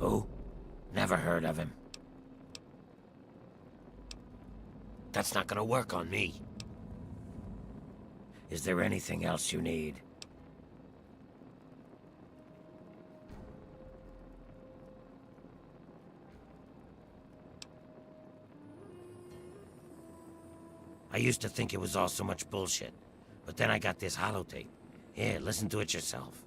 Who? Never heard of him. That's not gonna work on me. Is there anything else you need? I used to think it was all so much bullshit, but then I got this holotape. Here, listen to it yourself.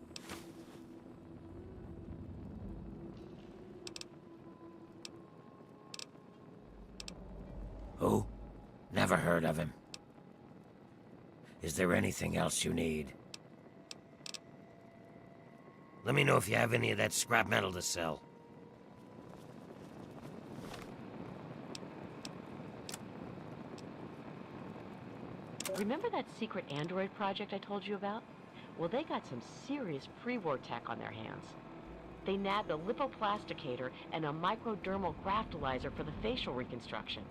Who? Never heard of him. Is there anything else you need? Let me know if you have any of that scrap metal to sell. Remember that secret android project I told you about? Well, they got some serious pre-war tech on their hands. They nabbed a lipoplasticator and a microdermal graftalizer for the facial reconstruction.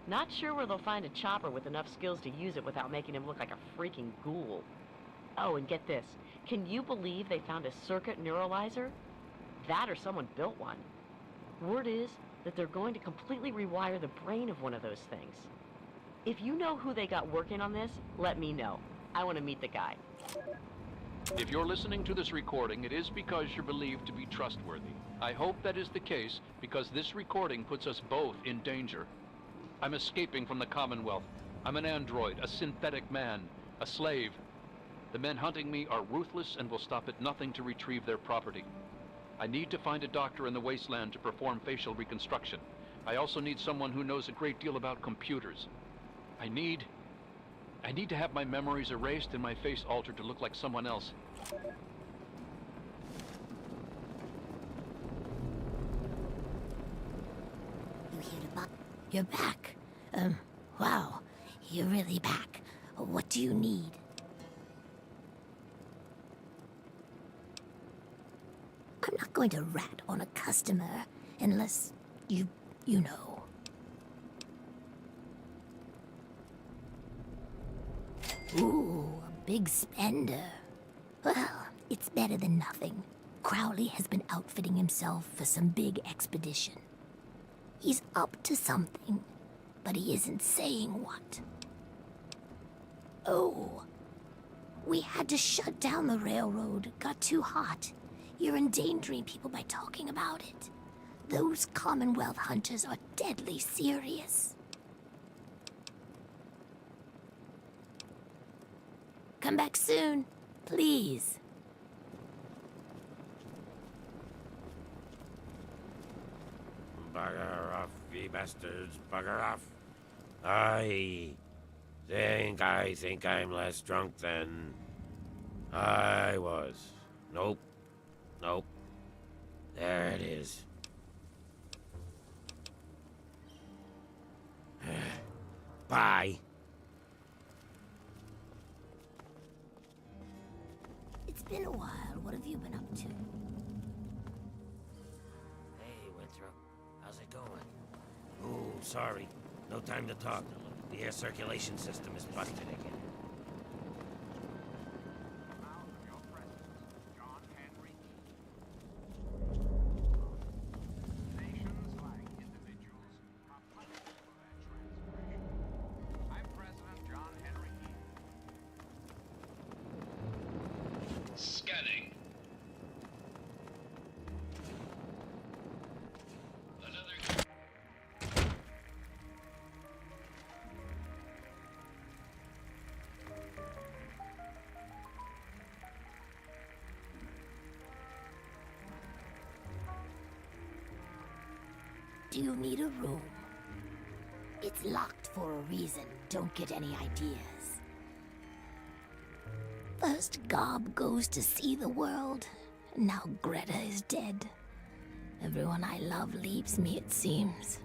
Not sure where they'll find a chopper with enough skills to use it without making him look like a freaking ghoul. Oh, and get this. Can you believe they found a circuit neuralizer? That or someone built one. Word is that they're going to completely rewire the brain of one of those things. If you know who they got working on this, let me know. I want to meet the guy. If you're listening to this recording, it is because you're believed to be trustworthy. I hope that is the case, because this recording puts us both in danger. I'm escaping from the Commonwealth. I'm an android, a synthetic man, a slave. The men hunting me are ruthless and will stop at nothing to retrieve their property. I need to find a doctor in the wasteland to perform facial reconstruction. I also need someone who knows a great deal about computers. I need to have my memories erased and my face altered to look like someone else. You here to You're back. Wow. You're really back. What do you need? I'm not going to rat on a customer unless you know. Ooh, a big spender. Well, it's better than nothing. Crowley has been outfitting himself for some big expedition. He's up to something, but he isn't saying what. Oh, we had to shut down the railroad. Got too hot. You're endangering people by talking about it. Those Commonwealth hunters are deadly serious. Come back soon, please. Bugger off, ye bastards, bugger off. I think I'm less drunk than I was. Nope. There it is. Bye. It's been a while. What have you been up to? Hey, Winthrop. How's it going? Ooh, sorry. No time to talk. The air circulation system is busted again. Scanning. Do you need a room? It's locked for a reason. Don't get any ideas. First Gob goes to see the world. Now Greta is dead. Everyone I love leaves me, it seems.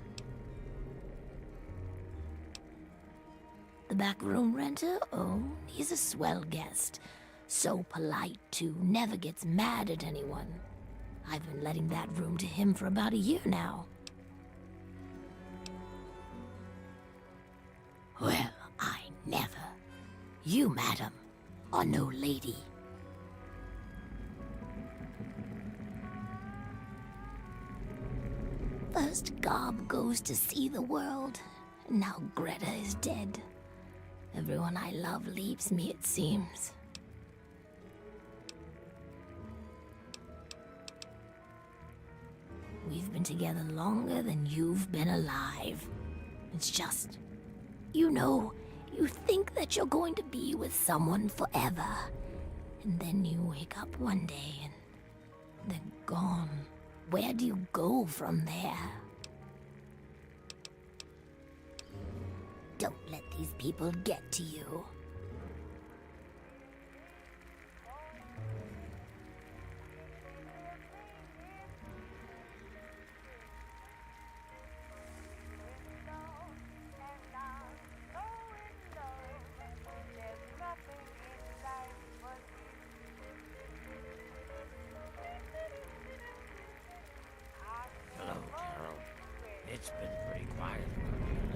The back room renter? Oh, he's a swell guest. So polite, too. Never gets mad at anyone. I've been letting that room to him for about a year now. Well, I never. You, madam, are no lady. First Gob goes to see the world, and now Greta is dead. Everyone I love leaves me, it seems. We've been together longer than you've been alive. It's just, you know, you think that you're going to be with someone forever. And then you wake up one day and they're gone. Where do you go from there? Don't let these people get to you. Hello, Carol. It's been pretty quiet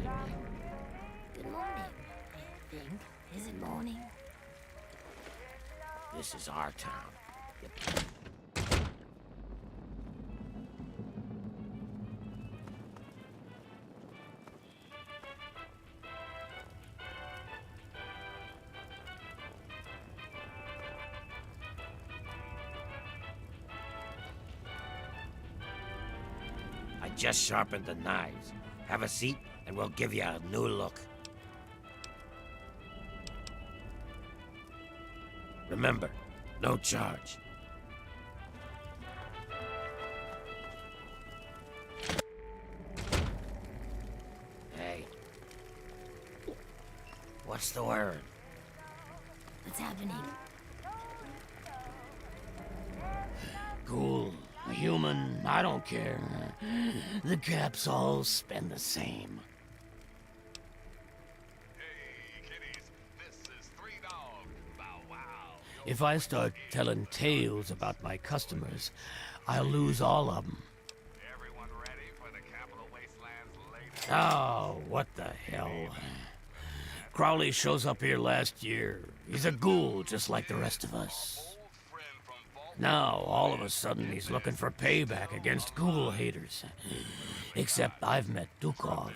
around here lately. Good morning, I think. Is it morning? This is our town. I just sharpened the knives. Have a seat, and we'll give you a new look. Remember, no charge. Hey. What's the word? What's happening? Ghoul, a human, I don't care. The caps all spend the same. If I start telling tales about my customers, I'll lose all of them. Everyone ready for the Capital Wasteland's latest? Oh, what the hell. Crowley shows up here last year. He's a ghoul just like the rest of us. Now, all of a sudden, he's looking for payback against ghoul haters. Except I've met Dukov.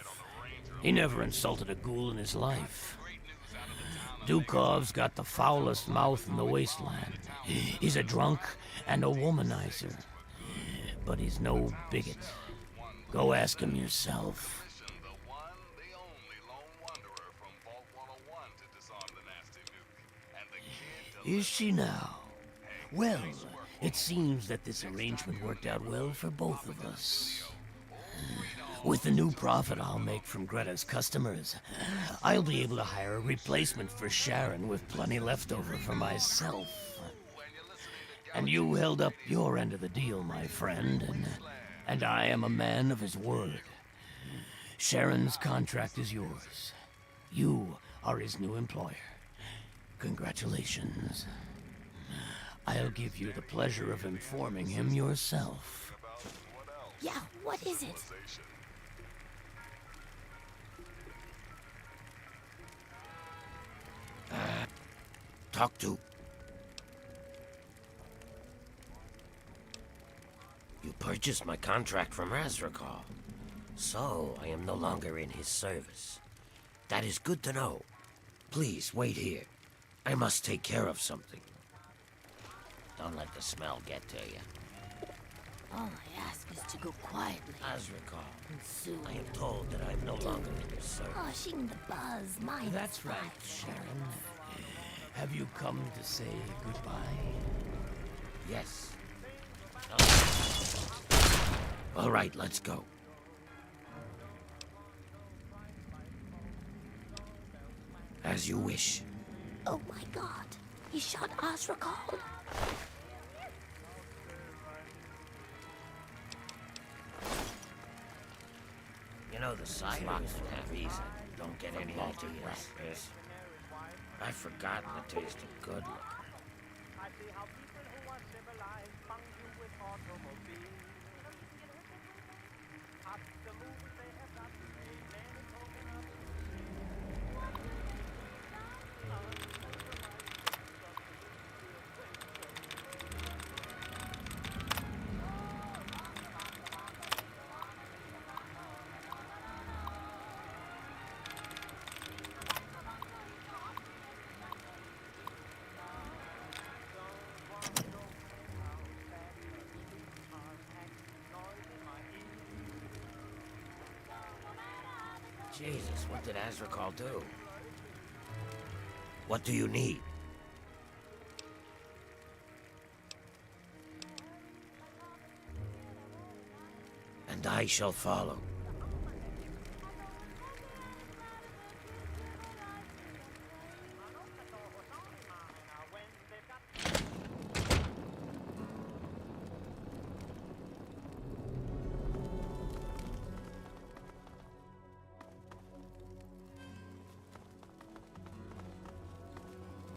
He never insulted a ghoul in his life. Dukov's got the foulest mouth in the wasteland. He's a drunk and a womanizer. But he's no bigot. Go ask him yourself. The one, the only lone wanderer from Vault 101 to disarm the nasty nuke. And the kid to Is she now? Well, it seems that this arrangement worked out well for both of us. With the new profit I'll make from Greta's customers, I'll be able to hire a replacement for Sharon with plenty left over for myself. And you held up your end of the deal, my friend, and I am a man of his word. Sharon's contract is yours. You are his new employer. Congratulations. I'll give you the pleasure of informing him yourself. Yeah, what is it? Talk to. You purchased my contract from Razrakal, so I am no longer in his service. That is good to know. Please, wait here. I must take care of something. Don't let the smell get to you. All I ask is to go quietly. Razrakal, And soon. I am told that I am no longer in your service. Hushing the buzz, my That's right, Sharon. Have you come to say goodbye? Yes. All right, let's go. As you wish. Oh my god, he shot Azrakal. You know the sidewalks for that reason. Don't get any ideas. I've forgotten the taste of good liquor. I see how people who are civilized function with automobiles. At the moment they have got a man is holding up. Jesus, what did Azrakal do? What do you need? And I shall follow.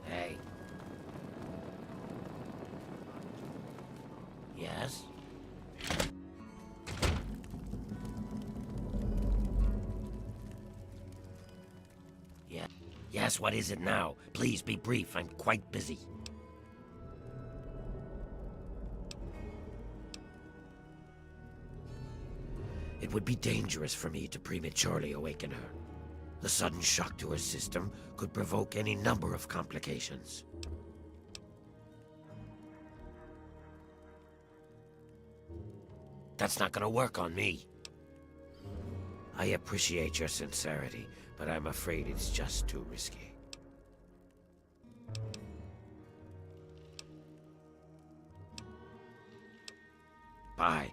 Hey. Yes? Yeah. Yes, what is it now? Please be brief, I'm quite busy. It would be dangerous for me to prematurely awaken her. The sudden shock to her system could provoke any number of complications. That's not gonna work on me. I appreciate your sincerity, but I'm afraid it's just too risky. Bye.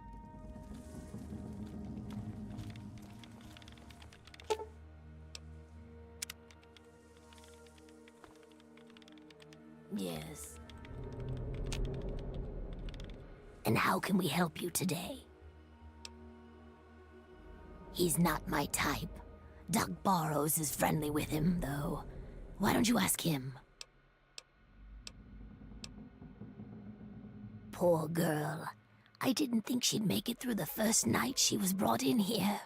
Yes. And how can we help you today? He's not my type. Doc Barrows is friendly with him, though. Why don't you ask him? Poor girl. I didn't think she'd make it through the first night she was brought in here.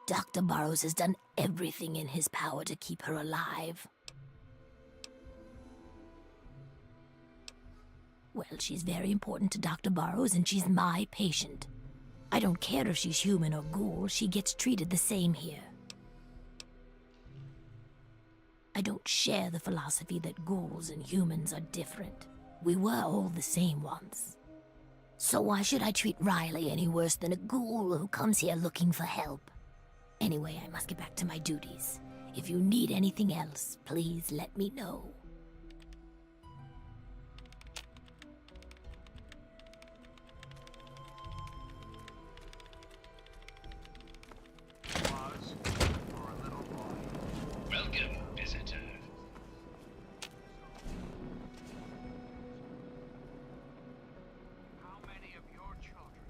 Dr. Barrows has done everything in his power to keep her alive. Well, she's very important to Dr. Barrows, and she's my patient. I don't care if she's human or ghoul, she gets treated the same here. I don't share the philosophy that ghouls and humans are different. We were all the same once. So why should I treat Riley any worse than a ghoul who comes here looking for help? Anyway, I must get back to my duties. If you need anything else, please let me know. Welcome, visitor. How many of your children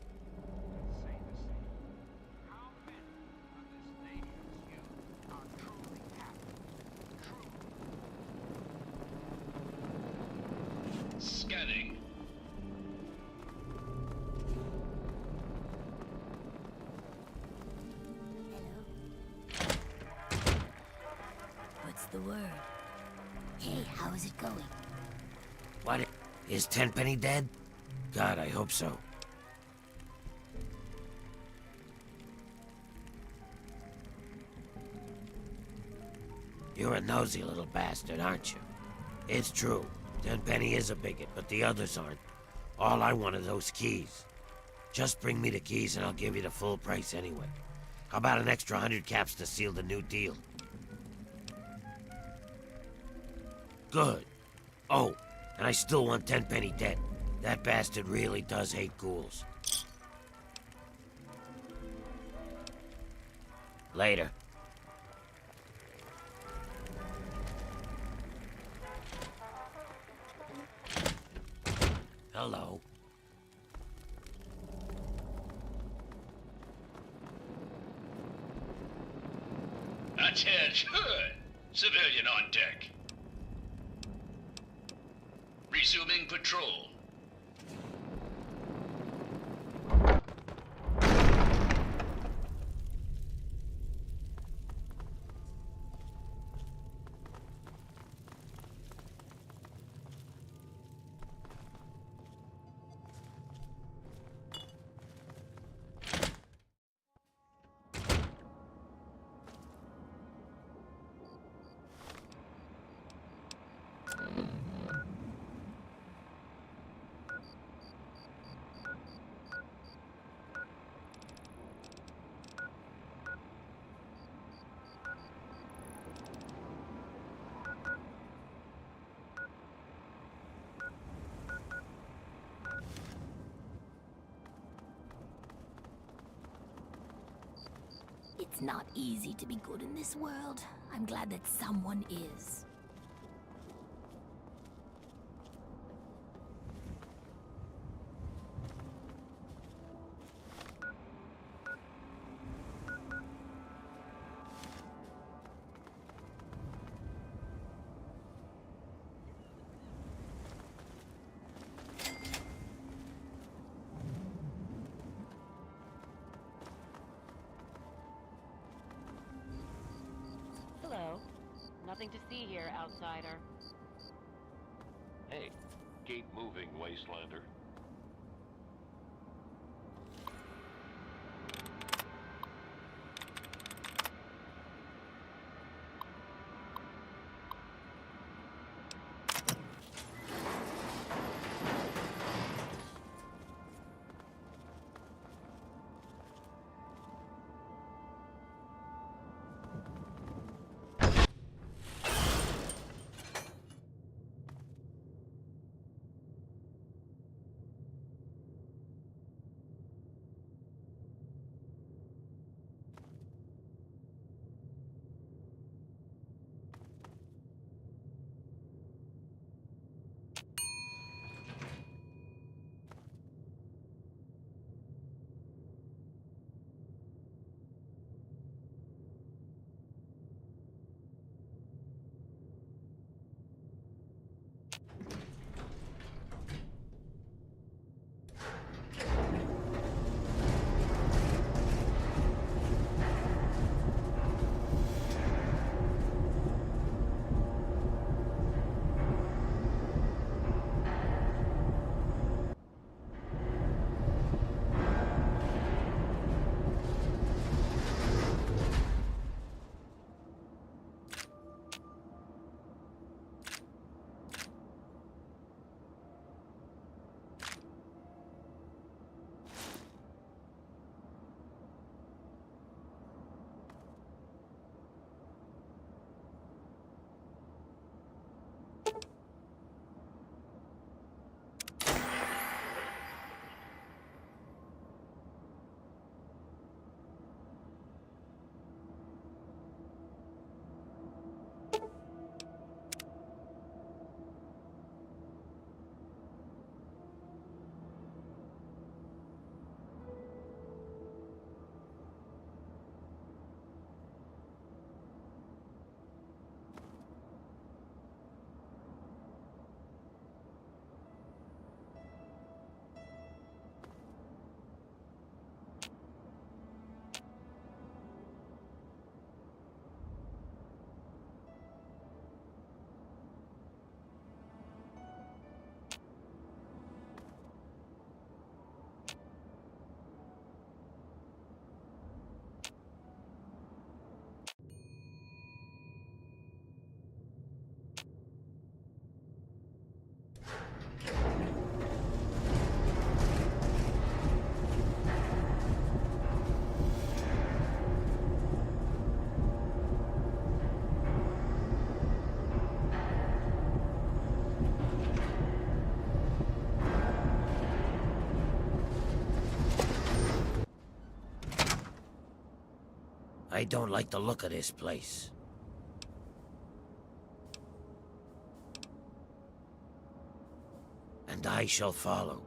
say the same? How many of this nation's youth are truly happy? Truly. Scanning. What's the word? Hey, how is it going? What? Is Tenpenny dead? God, I hope so. You're a nosy little bastard, aren't you? It's true. Tenpenny is a bigot, but the others aren't. All I want are those keys. Just bring me the keys and I'll give you the full price anyway. How about an extra 100 caps to seal the new deal? Good. Oh, and I still want Tenpenny dead. That bastard really does hate ghouls. Later. Hello. Attention! Civilian on deck. Resuming patrol. It's not easy to be good in this world. I'm glad that someone is. Hello. Nothing to see here, outsider. Hey, keep moving, Wastelander. I don't like the look of this place. And I shall follow.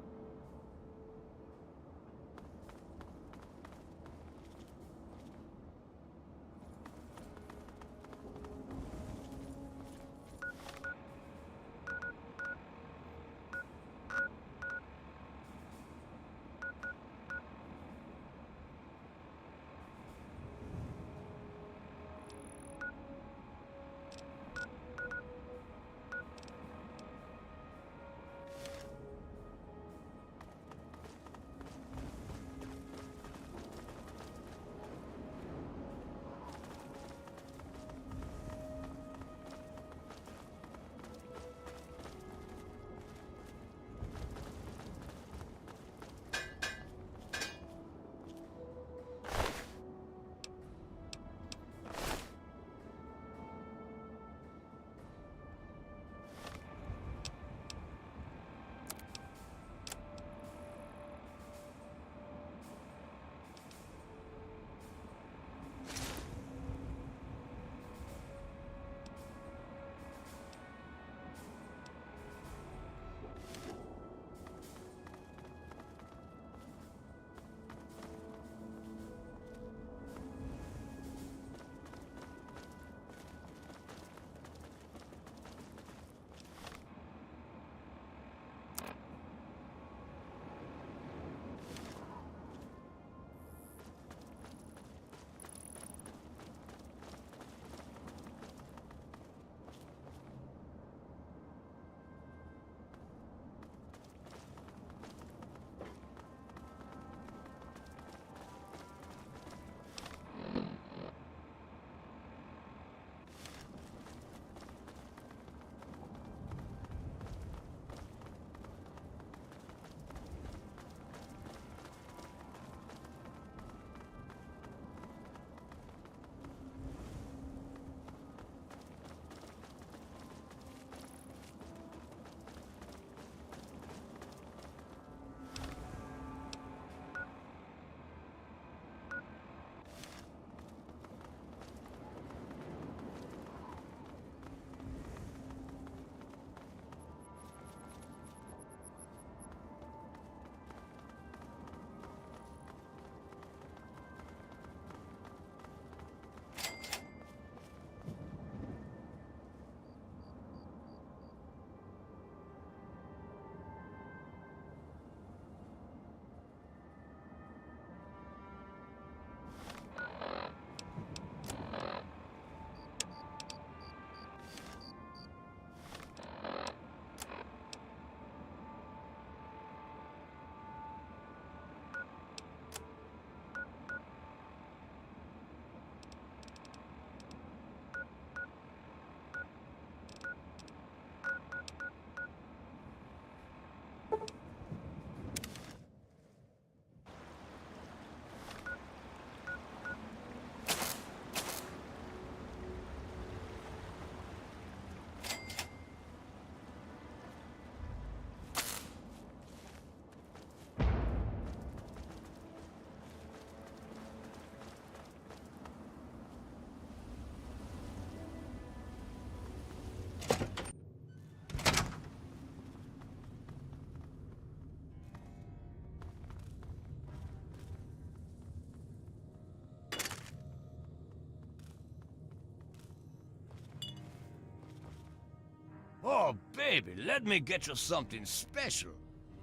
Maybe let me get you something special.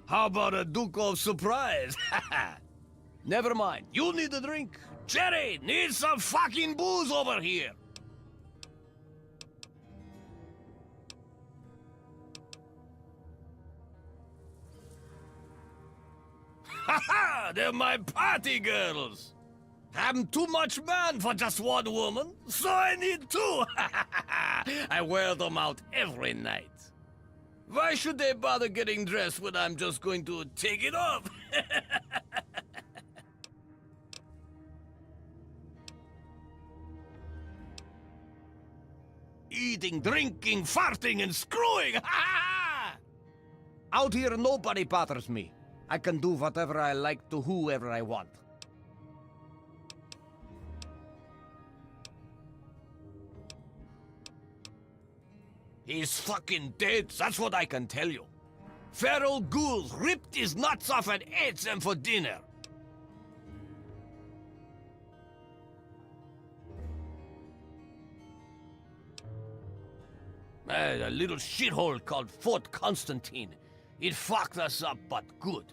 How about a Duke of Surprise? Never mind, you need a drink. Jerry, need some fucking booze over here. Haha, they're my party girls. I'm too much man for just one woman, so I need two. I wear them out every night. Why should they bother getting dressed when I'm just going to take it off? Eating, drinking, farting, and screwing! Out here, nobody bothers me. I can do whatever I like to whoever I want. He's fucking dead, that's what I can tell you. Feral ghouls ripped his nuts off and ate them for dinner. A little shithole called Fort Constantine. It fucked us up, but good.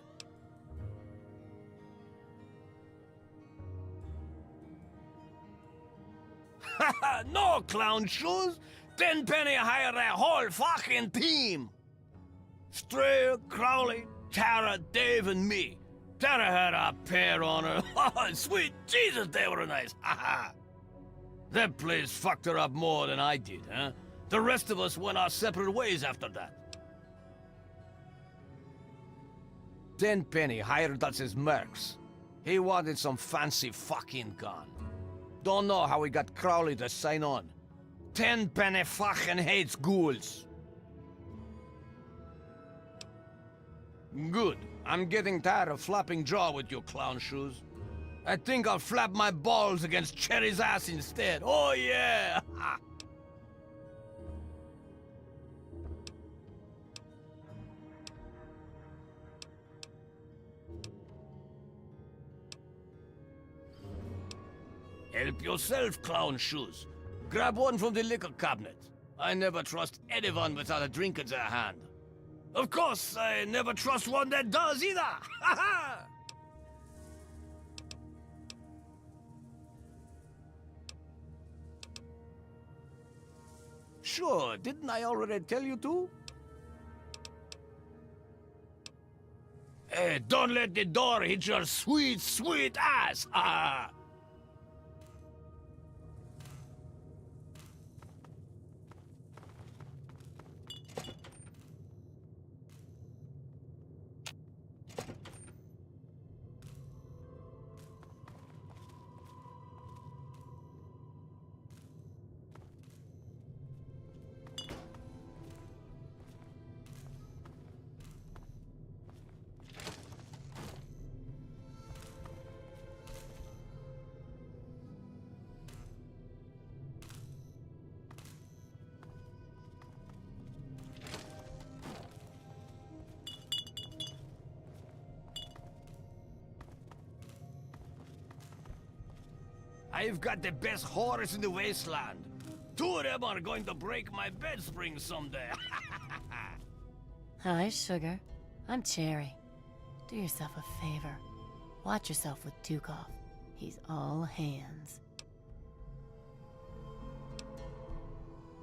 Haha, no clown shoes! 10 penny hire a whole fucking team! Strayer, Crowley, Tara, Dave, and me. Tara had a pair on her. Oh, sweet Jesus, they were nice. Haha. That place fucked her up more than I did, huh? The rest of us went our separate ways after that. Tenpenny hired us as mercs. He wanted some fancy fucking gun. Don't know how he got Crowley to sign on. Tenpenny fucking hates ghouls. Good. I'm getting tired of flapping jaw with you clown shoes. I think I'll flap my balls against Cherry's ass instead. Oh yeah! Help yourself, clown shoes. Grab one from the liquor cabinet. I never trust anyone without a drink in their hand. Of course, I never trust one that does either! Ha ha! Sure, didn't I already tell you to? Hey, don't let the door hit your sweet, sweet ass! Ah! I've got the best horse in the wasteland. 2 of them are going to break my bed spring someday. Hi, Sugar. I'm Cherry. Do yourself a favor. Watch yourself with Dukov. He's all hands.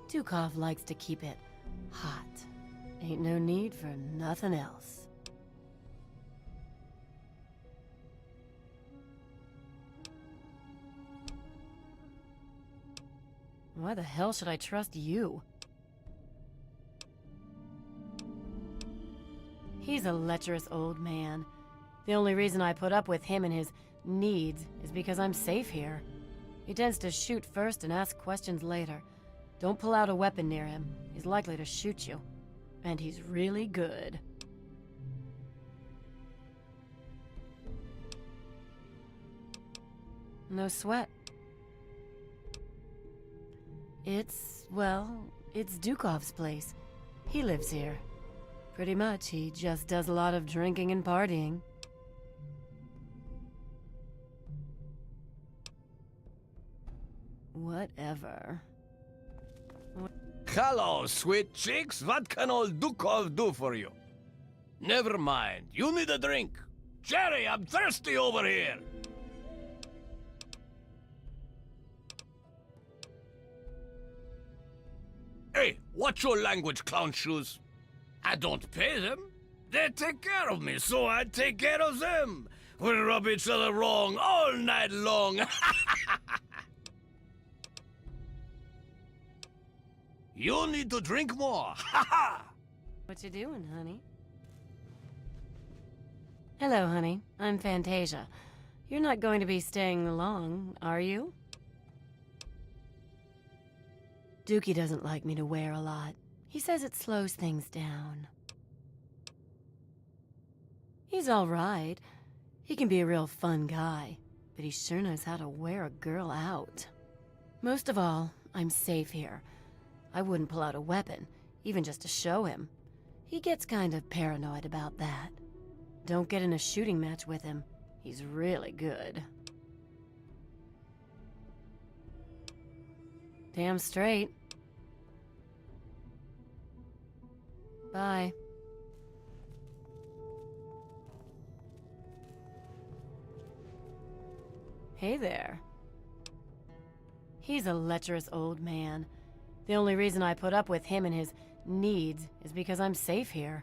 Dukov likes to keep it hot. Ain't no need for nothing else. Why the hell should I trust you? He's a lecherous old man. The only reason I put up with him and his needs is because I'm safe here. He tends to shoot first and ask questions later. Don't pull out a weapon near him. He's likely to shoot you. And he's really good. No sweat. It's Dukov's place. He lives here. Pretty much, he just does a lot of drinking and partying. Whatever. Hello, sweet chicks. What can old Dukov do for you? Never mind. You need a drink. Jerry, I'm thirsty over here. Hey, watch your language, clown shoes. I don't pay them. They take care of me, so I take care of them. We rub each other wrong all night long. You need to drink more. What you doing, honey? Hello, honey. I'm Fantasia. You're not going to be staying long, are you? Dookie doesn't like me to wear a lot. He says it slows things down. He's all right. He can be a real fun guy, but he sure knows how to wear a girl out. Most of all, I'm safe here. I wouldn't pull out a weapon, even just to show him. He gets kind of paranoid about that. Don't get in a shooting match with him. He's really good. Damn straight. Bye. Hey there. He's a lecherous old man. The only reason I put up with him and his needs is because I'm safe here.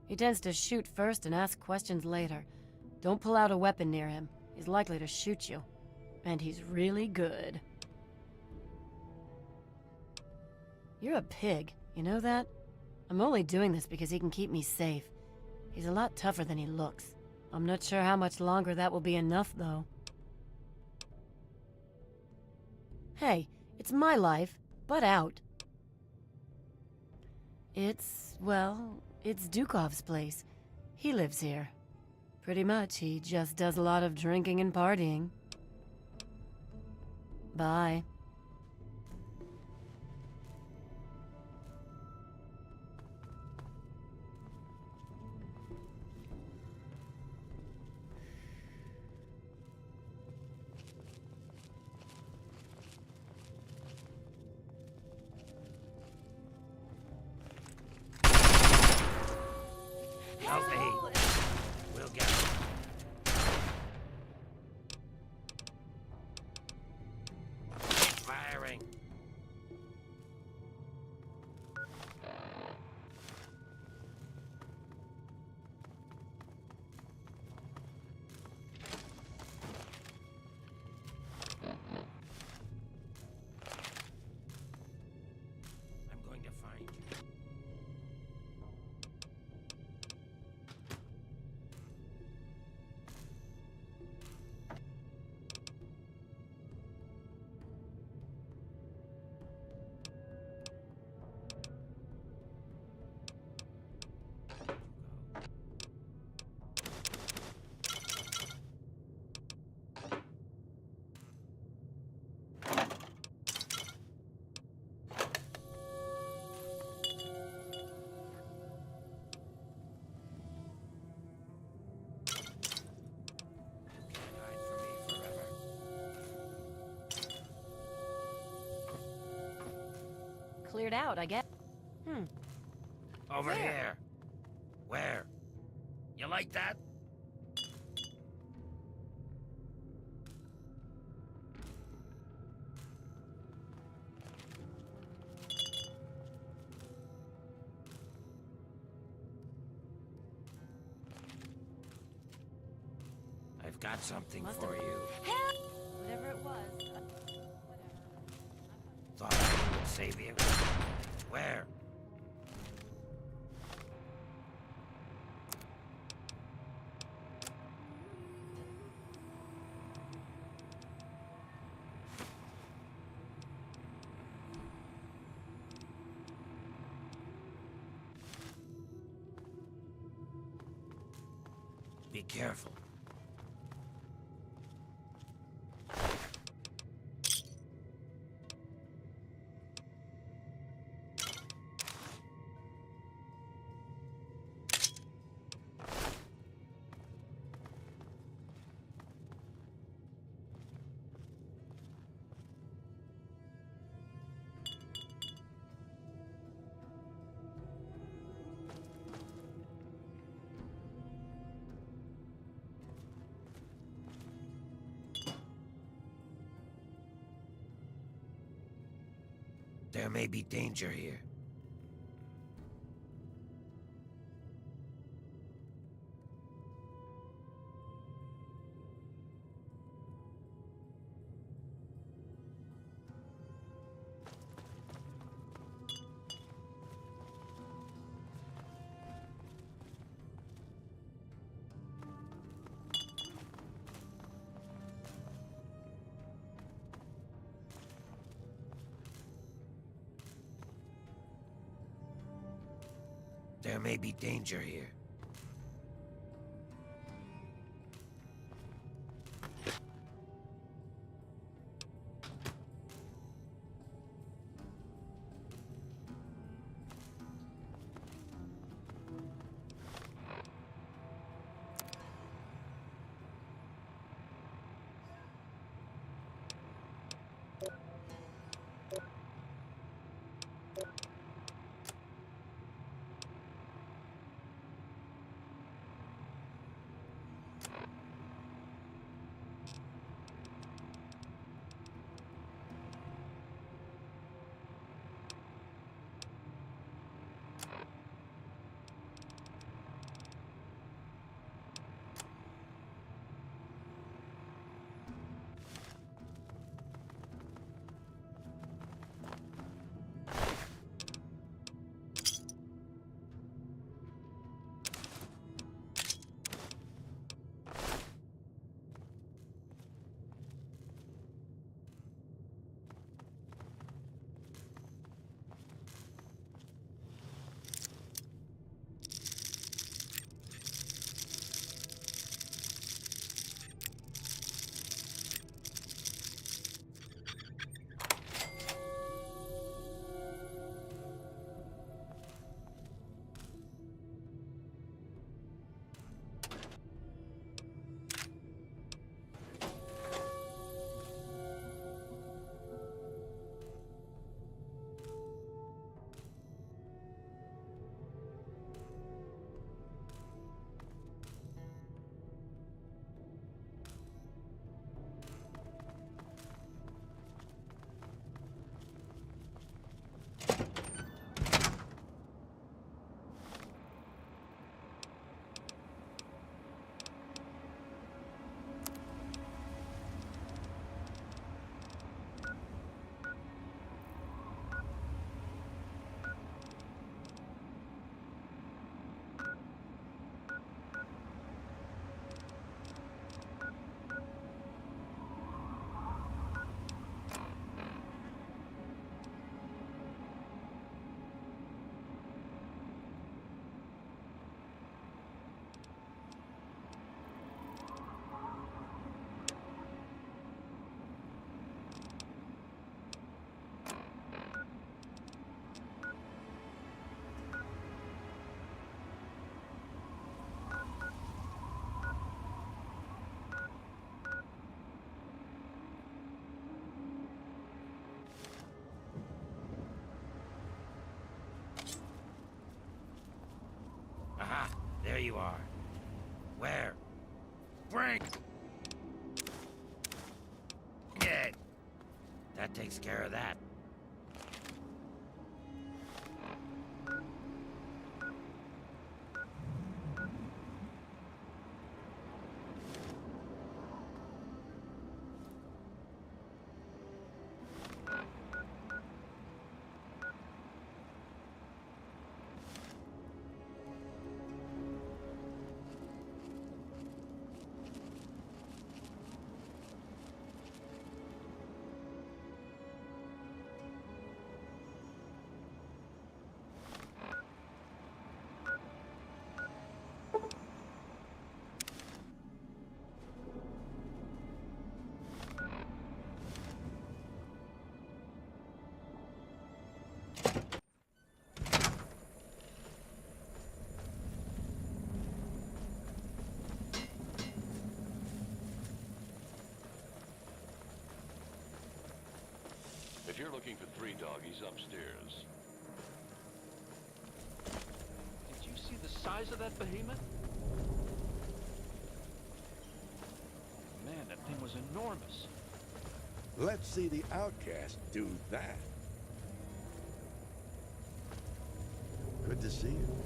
He tends to shoot first and ask questions later. Don't pull out a weapon near him. He's likely to shoot you. And he's really good. You're a pig, you know that? I'm only doing this because he can keep me safe. He's a lot tougher than he looks. I'm not sure how much longer that will be enough, though. Hey, it's my life. Butt out. It's Dukov's place. He lives here. Pretty much, he just does a lot of drinking and partying. Bye. Help me. We'll get him. Keep firing. I'm going to find you. Cleared out, I guess. Over Where? here. Where? You like that? I've got something Must for have- you. Whatever it was. Whatever. Thought I would save you. Where? Be careful. There may be danger here. There may be danger here. Aha! There you are. Where? Frank! Yeah. That takes care of that. If you're looking for three doggies upstairs. Did you see the size of that behemoth? Man, that thing was enormous. Let's see the outcast do that. Good to see you.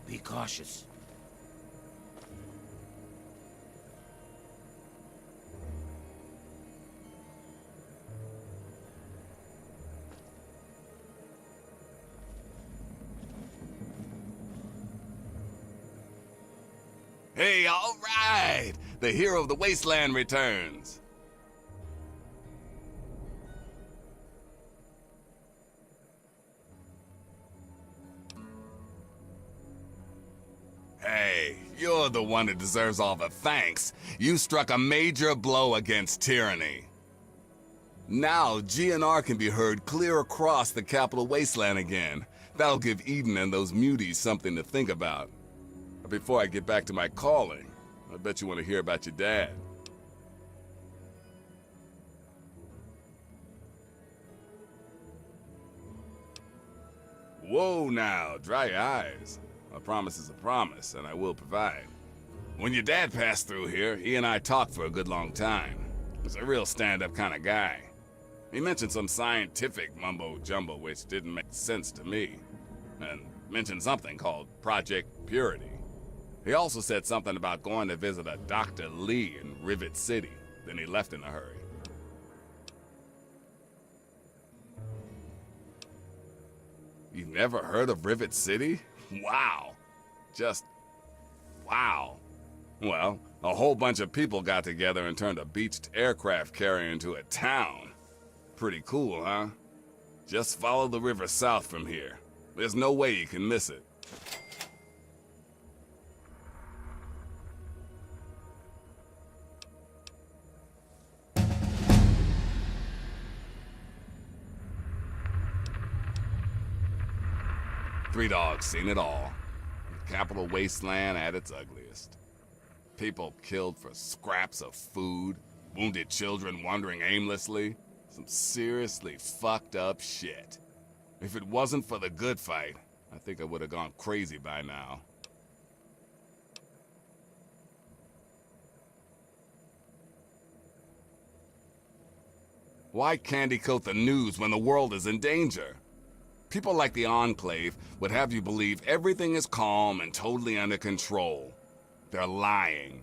Be cautious. Hey, all right! The hero of the wasteland returns. Hey, you're the one that deserves all the thanks. You struck a major blow against tyranny. Now, GNR can be heard clear across the capital wasteland again. That'll give Eden and those muties something to think about. But before I get back to my calling, I bet you want to hear about your dad. Whoa now, dry your eyes. A promise is a promise, and I will provide. When your dad passed through here, he and I talked for a good long time. He's a real stand-up kind of guy. He mentioned some scientific mumbo-jumbo which didn't make sense to me, and mentioned something called Project Purity. He also said something about going to visit a Dr. Lee in Rivet City. Then he left in a hurry. You've never heard of Rivet City? Wow. Just wow. Well, a whole bunch of people got together and turned a beached aircraft carrier into a town. Pretty cool, huh? Just follow the river south from here. There's no way you can miss it. Three Dogs seen it all. The capital wasteland at its ugliest. People killed for scraps of food, wounded children wandering aimlessly. Some seriously fucked up shit. If it wasn't for the good fight, I think I would have gone crazy by now. Why candy coat the news when the world is in danger? People like the Enclave would have you believe everything is calm and totally under control. They're lying.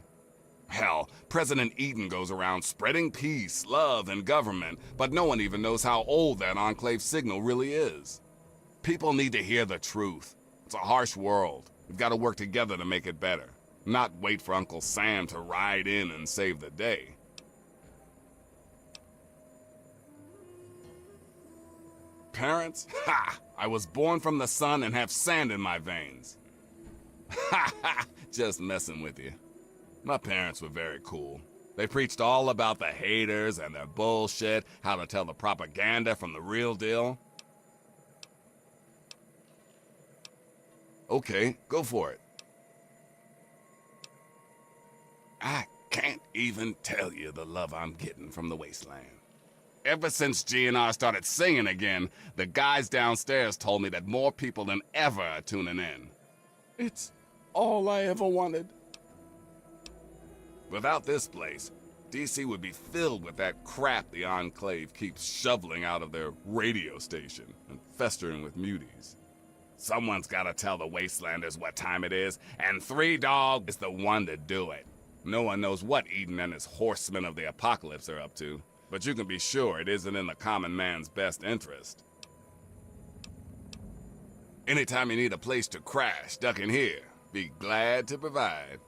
Hell, President Eden goes around spreading peace, love, and government, but no one even knows how old that Enclave signal really is. People need to hear the truth. It's a harsh world. We've got to work together to make it better, not wait for Uncle Sam to ride in and save the day. Parents? Ha! I was born from the sun and have sand in my veins. Ha ha! Just messing with you. My parents were very cool. They preached all about the haters and their bullshit, how to tell the propaganda from the real deal. Okay, go for it. I can't even tell you the love I'm getting from the wasteland. Ever since GNR started singing again, the guys downstairs told me that more people than ever are tuning in. It's all I ever wanted. Without this place, DC would be filled with that crap the Enclave keeps shoveling out of their radio station and festering with muties. Someone's gotta tell the Wastelanders what time it is, and Three Dog is the one to do it. No one knows what Eden and his horsemen of the apocalypse are up to, but you can be sure it isn't in the common man's best interest. Anytime you need a place to crash, duck in here. Be glad to provide.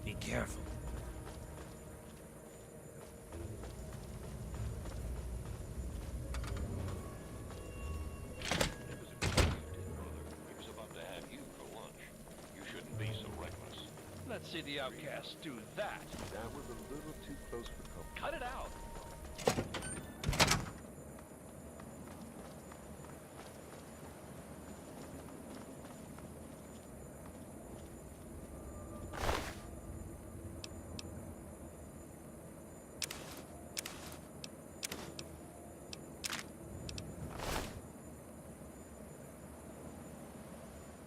Be careful. It was a good thing you didn't bother. He was about to have you for lunch. You shouldn't be so reckless. Let's see the outcasts do that. That was a little too close for comfort. Cut it out.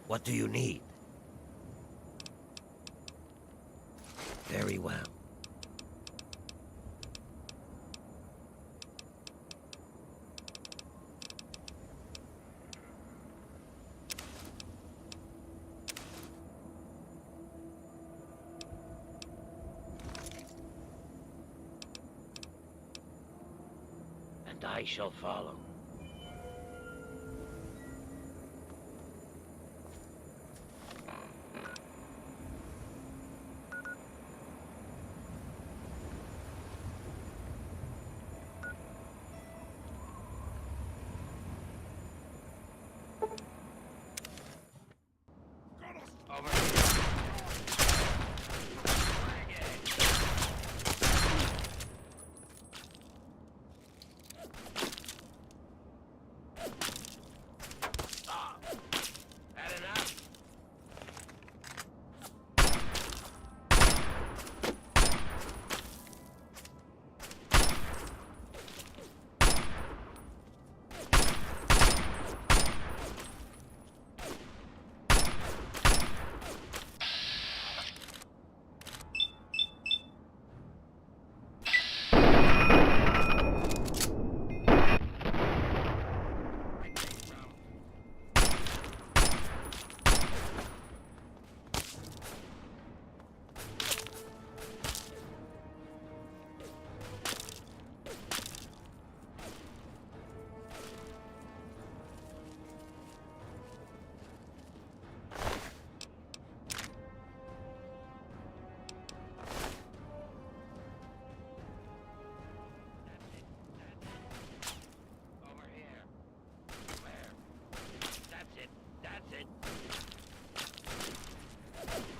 What do you need? Very well. And I shall follow.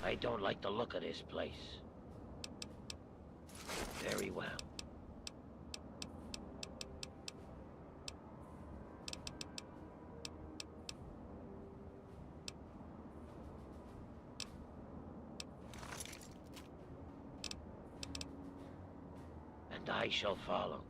I don't like the look of this place. Very well. And I shall follow.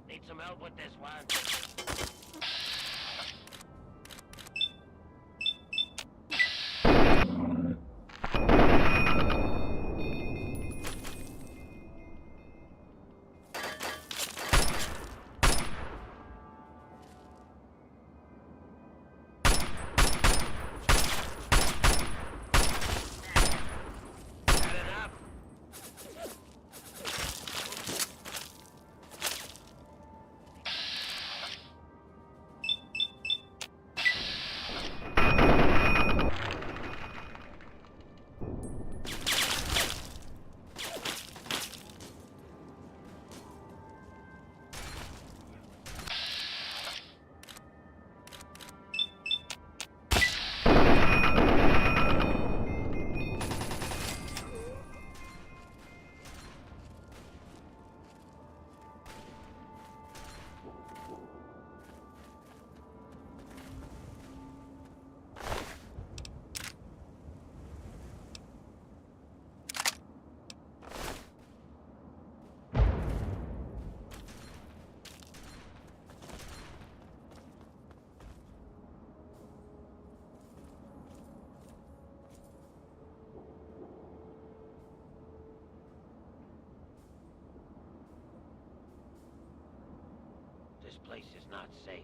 Need some help with this one? place is not safe.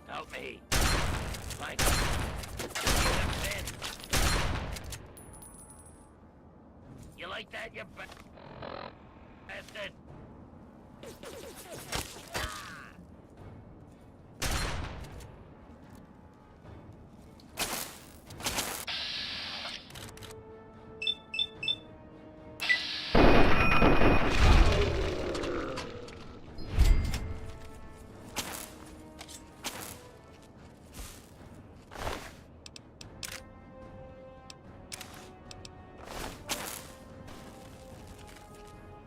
Help me. Mike. You like that, you bastard?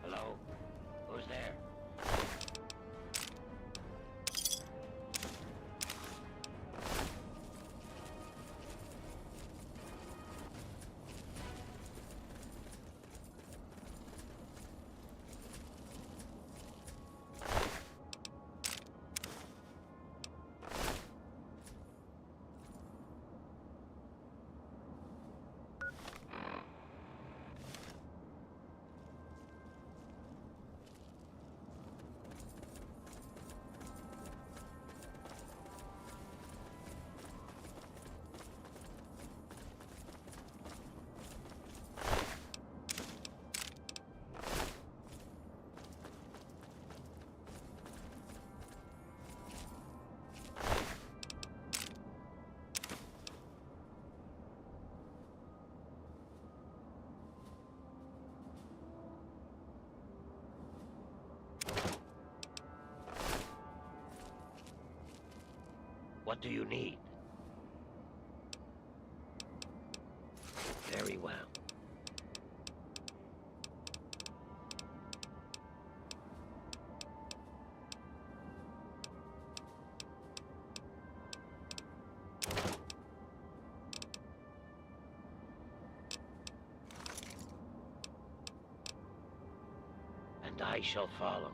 Hello? Who's there? What do you need? Very well. And I shall follow.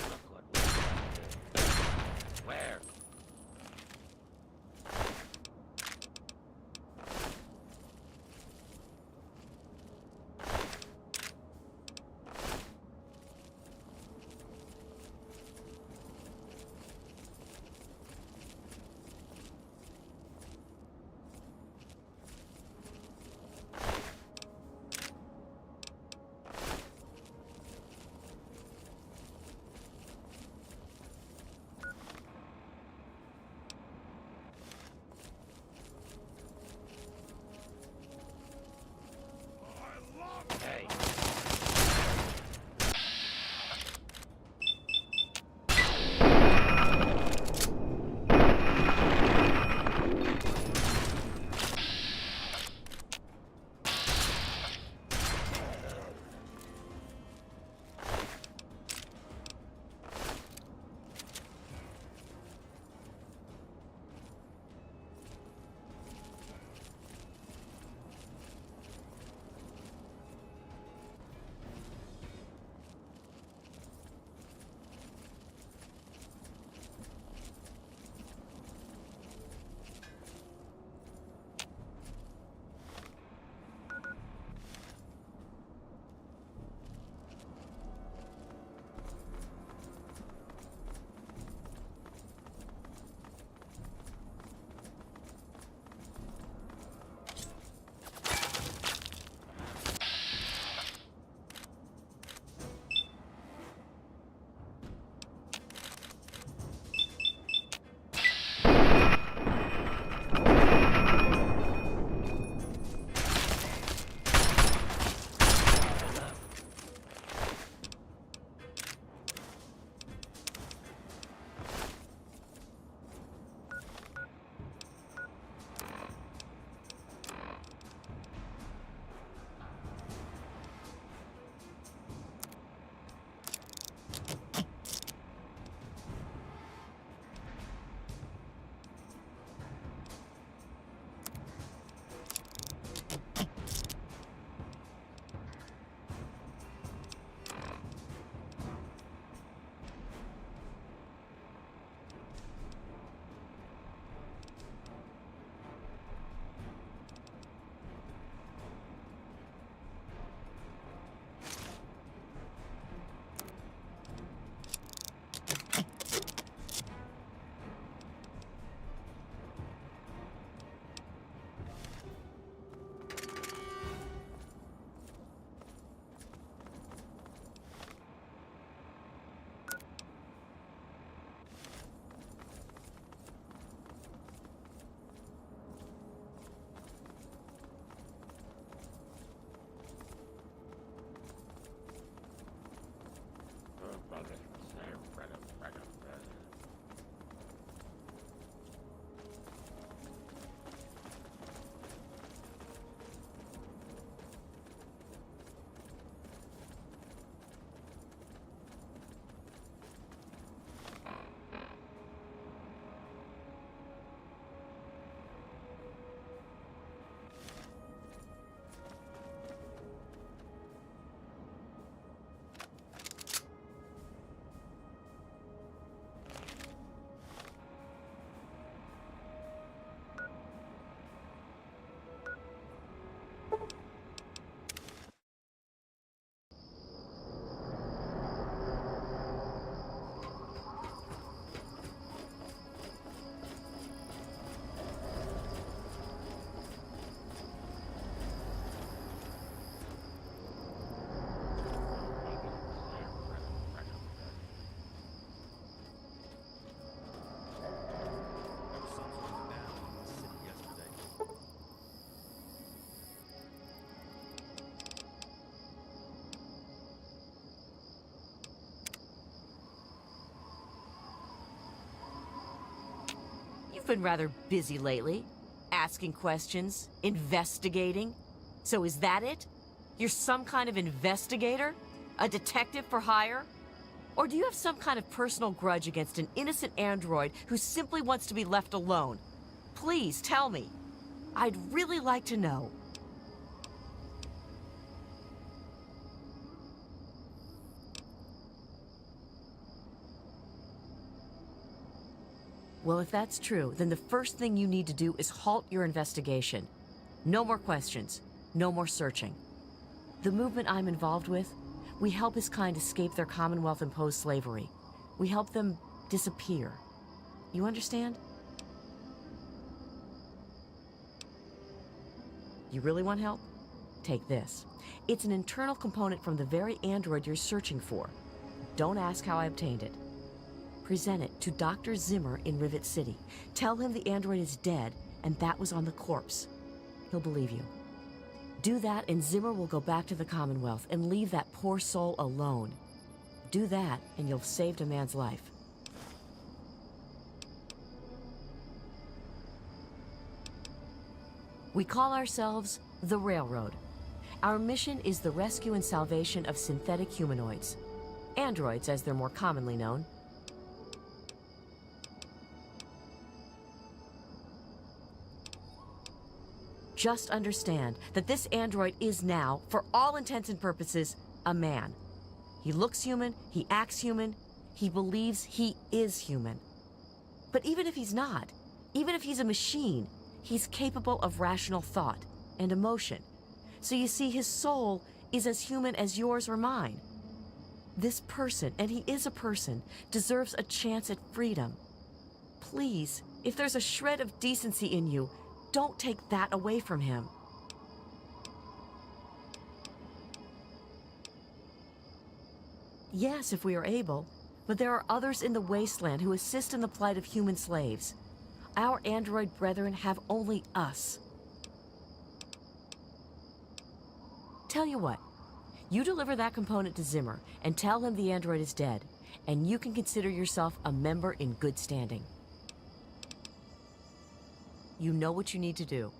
Look what we have. Where? You've been rather busy lately. Asking questions, investigating. So is that it? You're some kind of investigator? A detective for hire? Or do you have some kind of personal grudge against an innocent android who simply wants to be left alone? Please tell me. I'd really like to know. Well, if that's true, then the first thing you need to do is halt your investigation. No more questions. No more searching. The movement I'm involved with, we help his kind escape their Commonwealth-imposed slavery. We help them disappear. You understand? You really want help? Take this. It's an internal component from the very android you're searching for. Don't ask how I obtained it. Present it to Dr. Zimmer in Rivet City. Tell him the android is dead and that was on the corpse. He'll believe you. Do that and Zimmer will go back to the Commonwealth and leave that poor soul alone. Do that and you'll have saved a man's life. We call ourselves the Railroad. Our mission is the rescue and salvation of synthetic humanoids. Androids, as they're more commonly known. Just understand that this android is now, for all intents and purposes, a man. He looks human, he acts human, he believes he is human. But even if he's not, even if he's a machine, he's capable of rational thought and emotion. So you see, his soul is as human as yours or mine. This person, and he is a person, deserves a chance at freedom. Please, if there's a shred of decency in you, don't take that away from him. Yes, if we are able, but there are others in the wasteland who assist in the plight of human slaves. Our android brethren have only us. Tell you what, you deliver that component to Zimmer and tell him the android is dead, and you can consider yourself a member in good standing. You know what you need to do.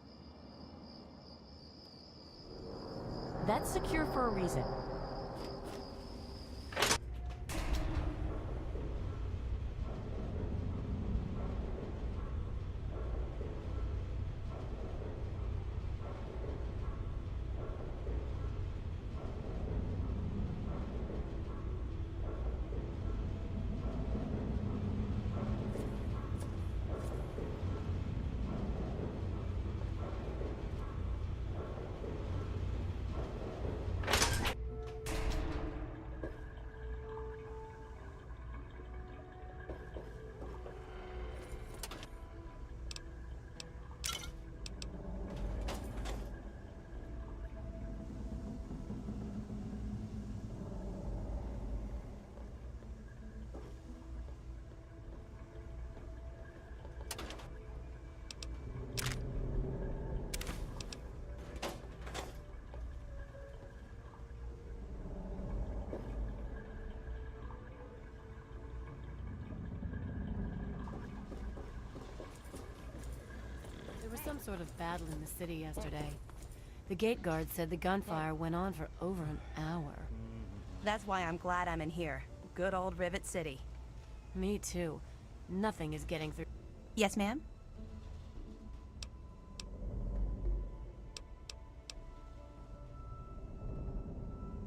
That's secure for a reason. There was some sort of battle in the city yesterday. The gate guard said the gunfire went on for over an hour. That's why I'm glad I'm in here. Good old Rivet City. Me too. Nothing is getting through. Yes, ma'am?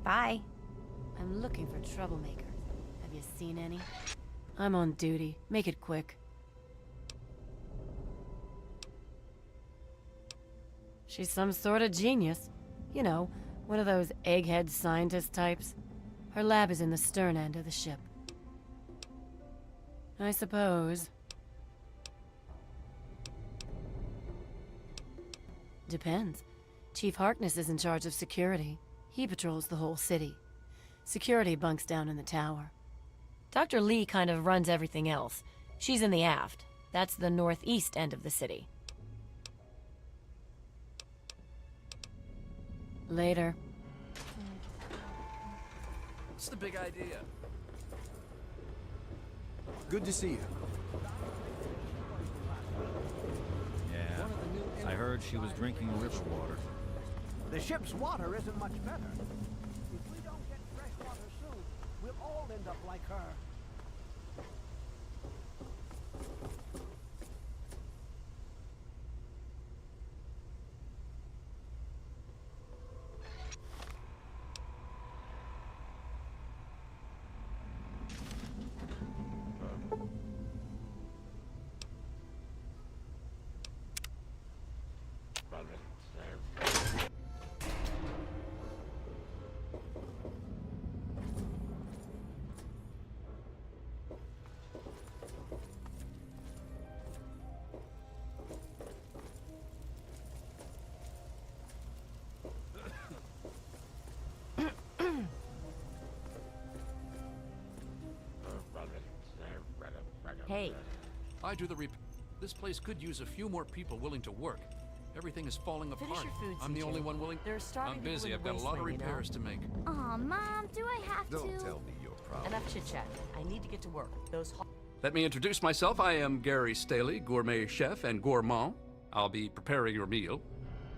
Bye. I'm looking for troublemakers. Have you seen any? I'm on duty. Make it quick. She's some sort of genius. You know, one of those egghead scientist types. Her lab is in the stern end of the ship. I suppose. Depends. Chief Harkness is in charge of security. He patrols the whole city. Security bunks down in the tower. Dr. Lee kind of runs everything else. She's in the aft. That's the northeast end of the city. Later. What's the big idea? Good to see you. she was drinking river water. The ship's water isn't much better. If we don't get fresh water soon, we'll all end up like her. Hey. I do the This place could use a few more people willing to work. Everything is falling apart. Finish your food, I'm the CJ. only one willing. They're starving I'm people busy. in I've got a lot of wasteland, you know? repairs to make. Aw, Mom, do I have to? Don't tell me your problem. Enough chit-chat. I need to get to work. Those Let me introduce myself. I am Gary Staley, gourmet chef and gourmand. I'll be preparing your meal.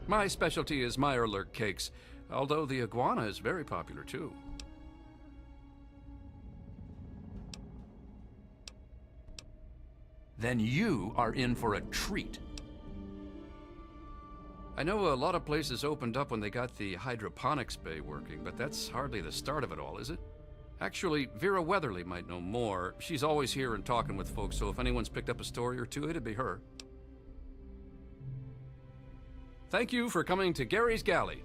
My specialty is Meyerlurk cakes, although the iguana is very popular too. Then you are in for a treat. I know a lot of places opened up when they got the hydroponics bay working, but that's hardly the start of it all, is it? Actually, Vera Weatherly might know more. She's always here and talking with folks, so if anyone's picked up a story or two, it'd be her. Thank you for coming to Gary's Galley.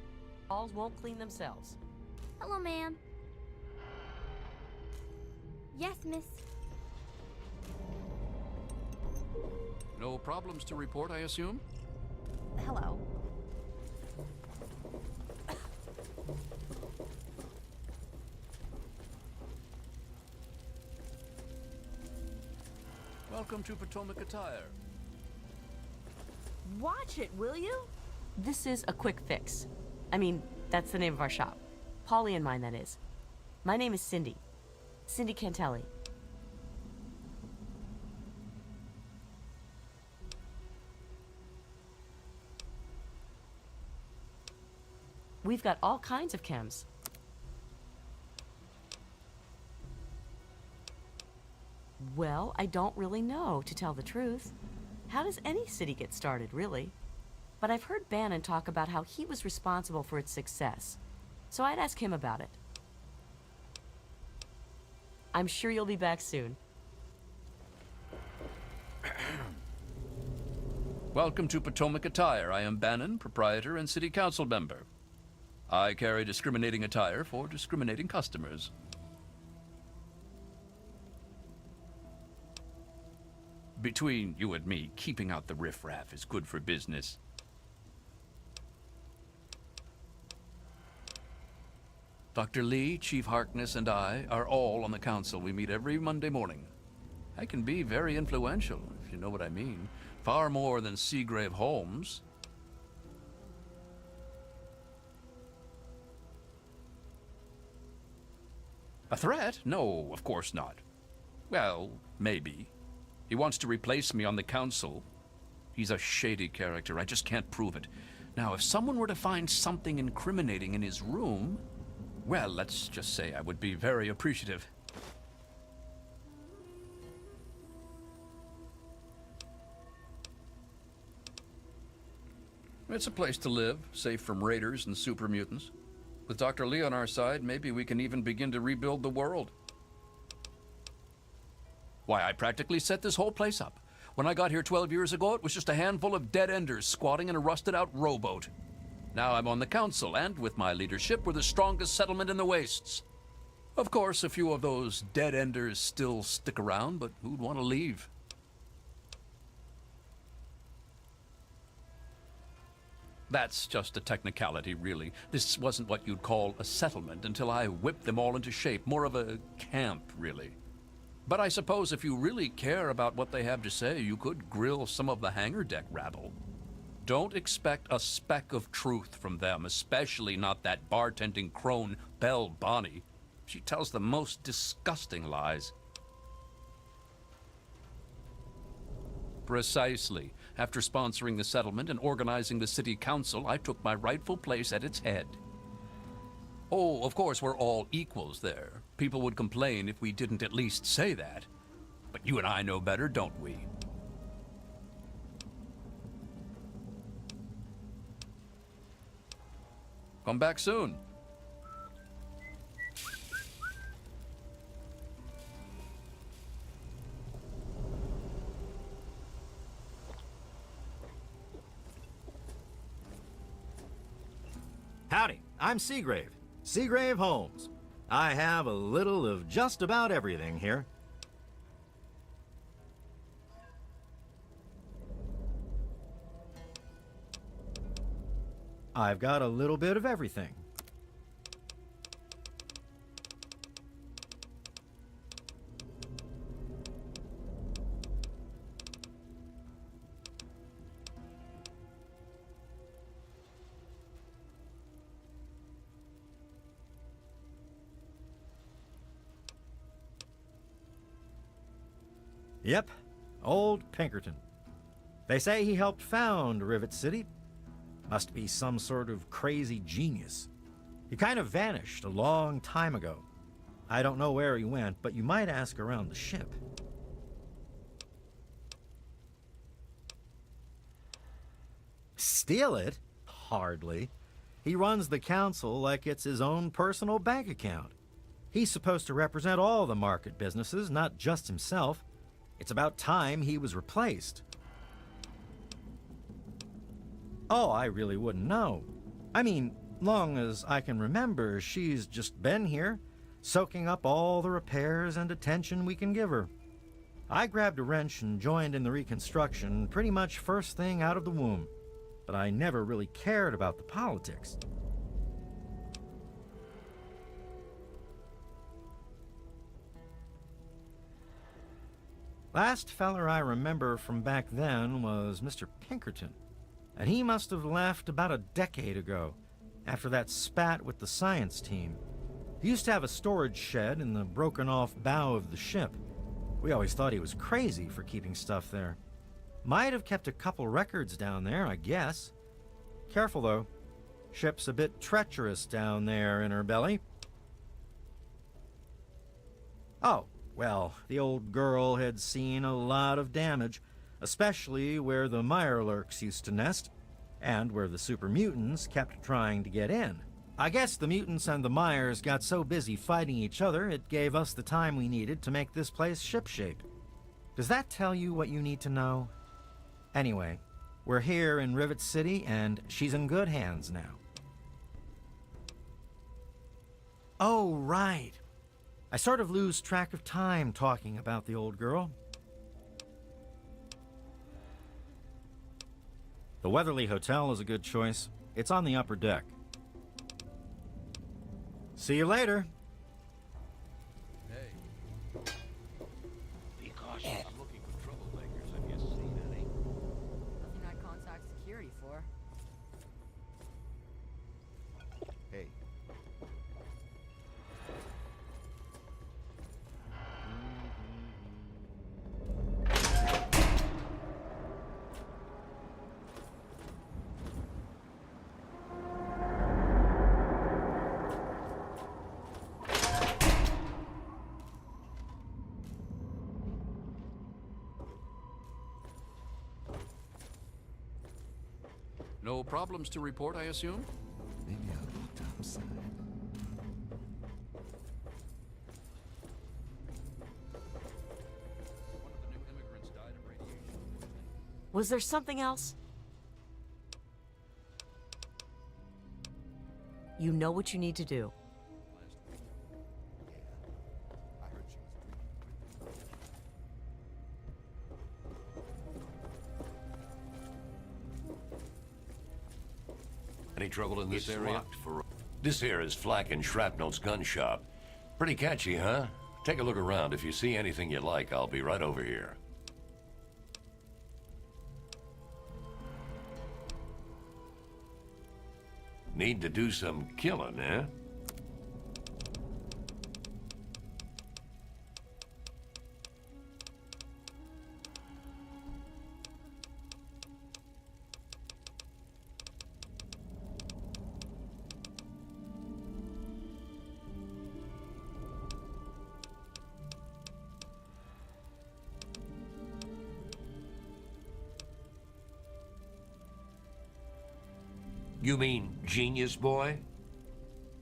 halls won't clean themselves. Hello, ma'am. Yes, miss. No problems to report, I assume? Hello. Welcome to Potomac Attire. Watch it, will you? This is a quick fix. I mean, that's the name of our shop. Polly and mine, that is. My name is Cindy. Cindy Cantelli. We've got all kinds of chems. Well, I don't really know, to tell the truth. How does any city get started, really? But I've heard Bannon talk about how he was responsible for its success. So I'd ask him about it. I'm sure you'll be back soon. Welcome to Potomac Attire. I am Bannon, proprietor and city council member. I carry discriminating attire for discriminating customers. Between you and me, keeping out the riffraff is good for business. Dr. Lee, Chief Harkness, and I are all on the council. We meet every Monday morning. I can be very influential, if you know what I mean. Far more than Seagrave Holmes. A threat? No, of course not. Well, maybe. He wants to replace me on the council. He's a shady character. I just can't prove it. Now, if someone were to find something incriminating in his room, well, let's just say I would be very appreciative. It's a place to live, safe from raiders and super mutants. With Dr. Lee on our side, maybe we can even begin to rebuild the world. Why, I practically set this whole place up. When I got here 12 years ago, it was just a handful of dead-enders squatting in a rusted-out rowboat. Now I'm on the council, and with my leadership, we're the strongest settlement in the wastes. Of course, a few of those dead-enders still stick around, but who'd want to leave? That's just a technicality, really. This wasn't what you'd call a settlement until I whipped them all into shape. More of a camp, really. But I suppose if you really care about what they have to say, you could grill some of the hangar deck rabble. Don't expect a speck of truth from them, especially not that bartending crone, Belle Bonnie. She tells the most disgusting lies. Precisely. After sponsoring the settlement and organizing the city council, I took my rightful place at its head. Oh, of course, we're all equals there. People would complain if we didn't at least say that. But you and I know better, don't we? Come back soon. Howdy, I'm Seagrave. Seagrave Holmes. I have a little of just about everything here. I've got a little bit of everything. Yep, old Pinkerton. They say he helped found Rivet City. Must be some sort of crazy genius. He kind of vanished a long time ago. I don't know where he went, but you might ask around the ship. Steal it? Hardly. He runs the council like it's his own personal bank account. He's supposed to represent all the market businesses, not just himself. It's about time he was replaced. Oh, I really wouldn't know. I mean, long as I can remember, she's just been here, soaking up all the repairs and attention we can give her. I grabbed a wrench and joined in the reconstruction pretty much first thing out of the womb, but I never really cared about the politics. Last feller I remember from back then was Mr. Pinkerton, and he must have left about a decade ago, after that spat with the science team. He used to have a storage shed in the broken-off bow of the ship. We always thought he was crazy for keeping stuff there. Might have kept a couple records down there, I guess. Careful, though. Ship's a bit treacherous down there in her belly. Oh, well, the old girl had seen a lot of damage, especially where the Mirelurks used to nest, and where the super mutants kept trying to get in. I guess the mutants and the Myers got so busy fighting each other, it gave us the time we needed to make this place shipshape. Does that tell you what you need to know? Anyway, we're here in Rivet City, and she's in good hands now. Oh, right. I sort of lose track of time talking about the old girl. The Weatherly Hotel is a good choice. It's on the upper deck. See you later. Hey. Be cautious. I'm looking for troublemakers. Have you seen any? Nothing I contact security for. Hey. No problems to report, I assume? Maybe I'll go topside. One of the new immigrants died of radiation poisoning. Was there something else? You know what you need to do. I heard she was drinking. Any trouble in this It's area? locked for... This here is Flack and Shrapnel's gun shop. Pretty catchy, huh? Take a look around. If you see anything you like, I'll be right over here. Need to do some killing, eh? You mean Genius Boy?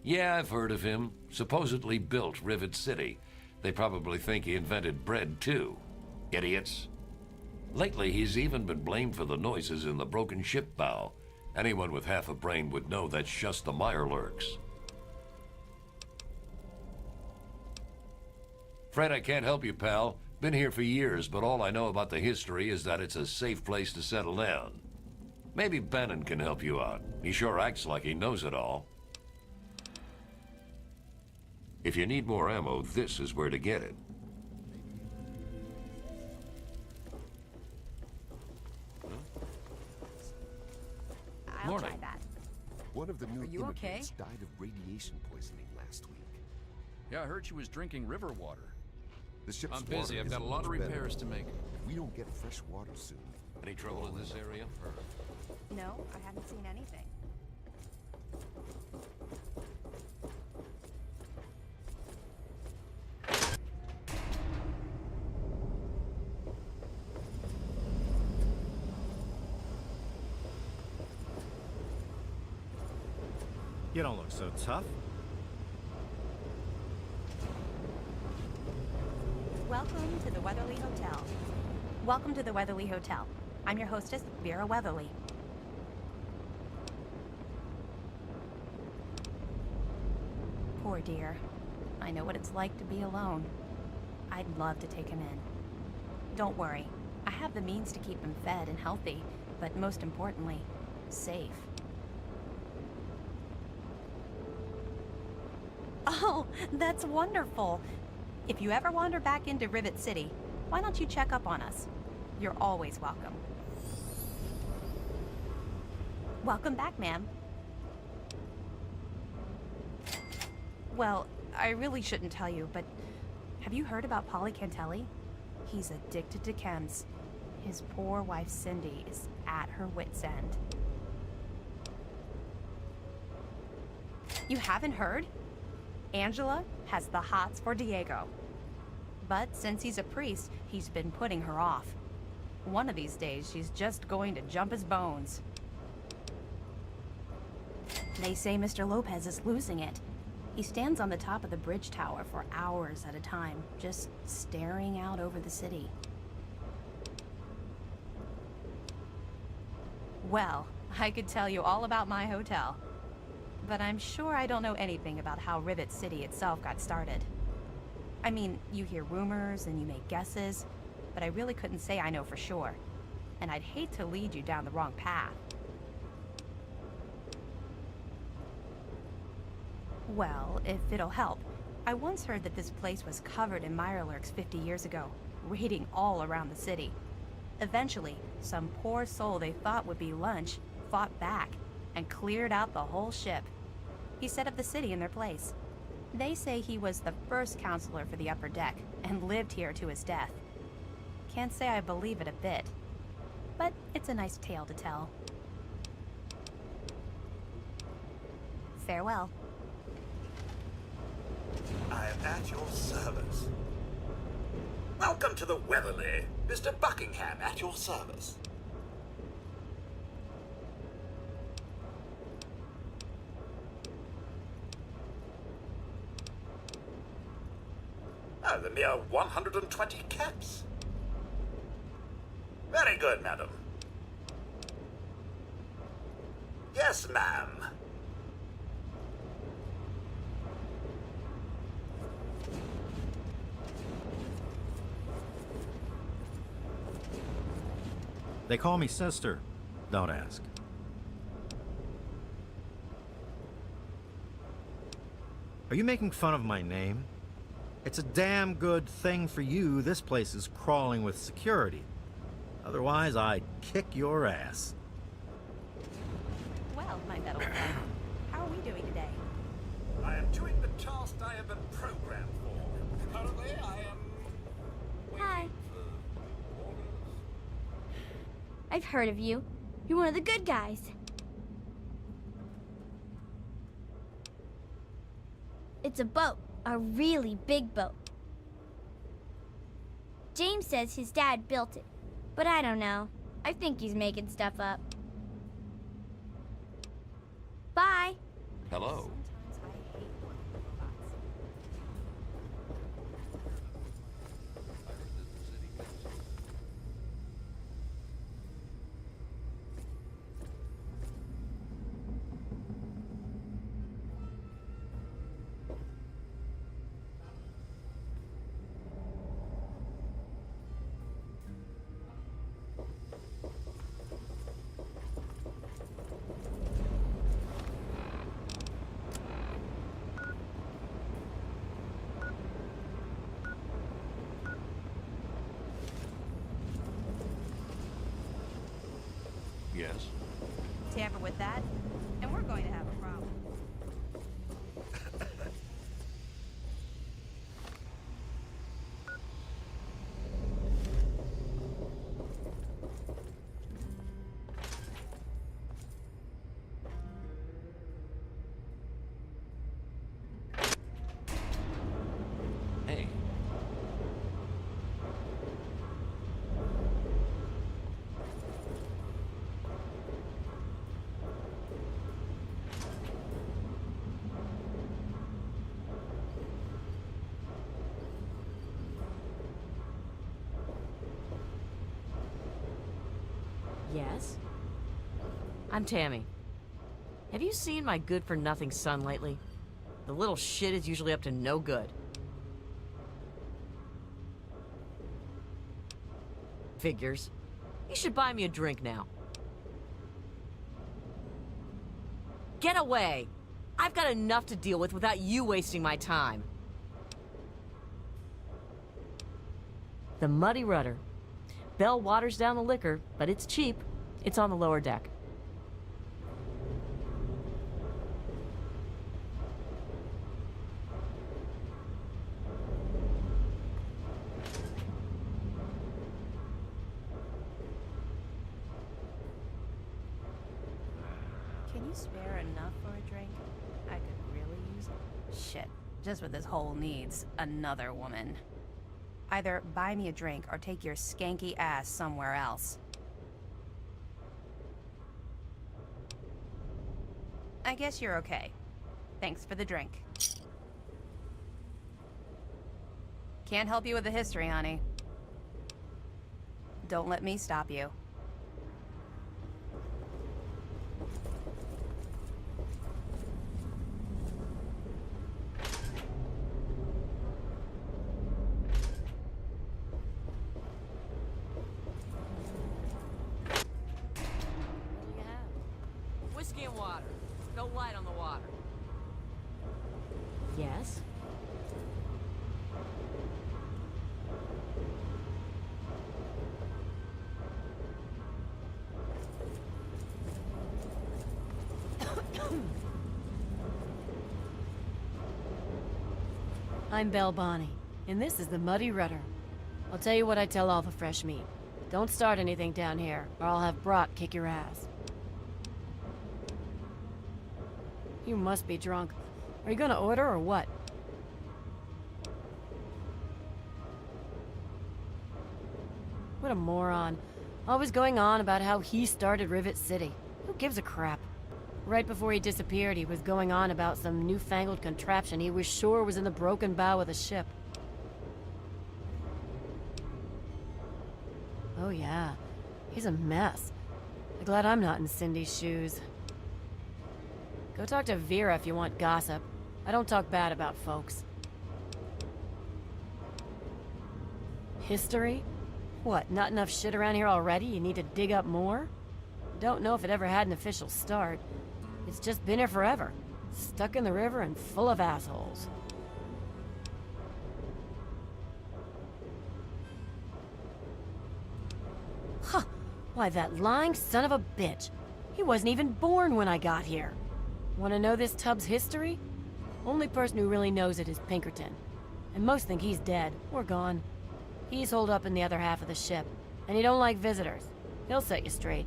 Yeah, I've heard of him. Supposedly built Rivet City. They probably think he invented bread, too. Idiots. Lately, he's even been blamed for the noises in the broken ship bow. Anyone with half a brain would know that's just the Mirelurks. Fred, I can't help you, pal. Been here for years, but all I know about the history is that it's a safe place to settle down. Maybe Bannon can help you out. He sure acts like he knows it all. If you need more ammo, this is where to get it. I'll try that. One of the new Are you okay? immigrants died of radiation poisoning last week. Yeah, I heard she was drinking river water. The ship's I'm busy. water I've got a isn't lot of much better. repairs to make. If we don't get fresh water soon. Any trouble in this area? No, I haven't seen anything. You don't look so tough. Welcome to the Weatherly Hotel. Welcome to the Weatherly Hotel. I'm your hostess, Vera Weatherly. Poor dear. I know what it's like to be alone. I'd love to take him in. Don't worry. I have the means to keep him fed and healthy, but most importantly, safe. Oh, that's wonderful. If you ever wander back into Rivet City, why don't you check up on us? You're always welcome. Welcome back, ma'am. Well, I really shouldn't tell you, but have you heard about Polly Cantelli? He's addicted to chems. His poor wife, Cindy, is at her wit's end. You haven't heard? Angela has the hots for Diego. But since he's a priest, he's been putting her off. One of these days, she's just going to jump his bones. They say Mr. Lopez is losing it. He stands on the top of the bridge tower for hours at a time, just staring out over the city. Well, I could tell you all about my hotel. But I'm sure I don't know anything about how Rivet City itself got started. I mean, you hear rumors and you make guesses, but I really couldn't say I know for sure. And I'd hate to lead you down the wrong path. Well, if it'll help, I once heard that this place was covered in Mirelurks 50 years ago, raiding all around the city. Eventually, some poor soul they thought would be lunch fought back and cleared out the whole ship. He set up the city in their place. They say he was the first counselor for the upper deck and lived here to his death. Can't say I believe it a bit, but it's a nice tale to tell. Farewell. I am at your service. Welcome to the Weatherly. Mr. Buckingham at your service. Oh, the mere 120 caps. Very good, madam. Yes, ma'am. They call me sister. Don't ask. Are you making fun of my name? It's a damn good thing for you this place is crawling with security. Otherwise, I'd kick your ass. Well, my metal friend, how are we doing today? I am doing the task I have been programmed for. Currently, I am... Hi. I've heard of you. You're one of the good guys. It's a boat. A really big boat. James says his dad built it, but I don't know. I think he's making stuff up. Hello. Yes. Tamper with that, and we're going to have a problem. Hey. Yes? I'm Tammy. Have you seen my good-for-nothing son lately? The little shit is usually up to no good. Figures. You should buy me a drink now. Get away! I've got enough to deal with without you wasting my time. The Muddy Rudder. Bell waters down the liquor, but it's cheap. It's on the lower deck. Can you spare enough for a drink? I could really use it. Shit, just what this hole needs, another woman. Either buy me a drink or take your skanky ass somewhere else. I guess you're okay. Thanks for the drink. Can't help you with the history, honey. Don't let me stop you. Whiskey and water. No light on the water. Yes? I'm Belle Bonnie, and this is the Muddy Rudder. I'll tell you what I tell all the fresh meat. Don't start anything down here, or I'll have Brock kick your ass. You must be drunk. Are you gonna order or what? What a moron. Always going on about how he started Rivet City. Who gives a crap? Right before he disappeared, he was going on about some newfangled contraption he was sure was in the broken bow of the ship. Oh yeah, he's a mess. I'm glad I'm not in Cindy's shoes. Go talk to Vera if you want gossip. I don't talk bad about folks. History? What, not enough shit around here already? You need to dig up more? Don't know if it ever had an official start. It's just been here forever. Stuck in the river and full of assholes. Huh! Why, that lying son of a bitch. He wasn't even born when I got here. Want to know this tub's history? Only person who really knows it is Pinkerton. And most think he's dead, or gone. He's holed up in the other half of the ship, and he don't like visitors. He'll set you straight.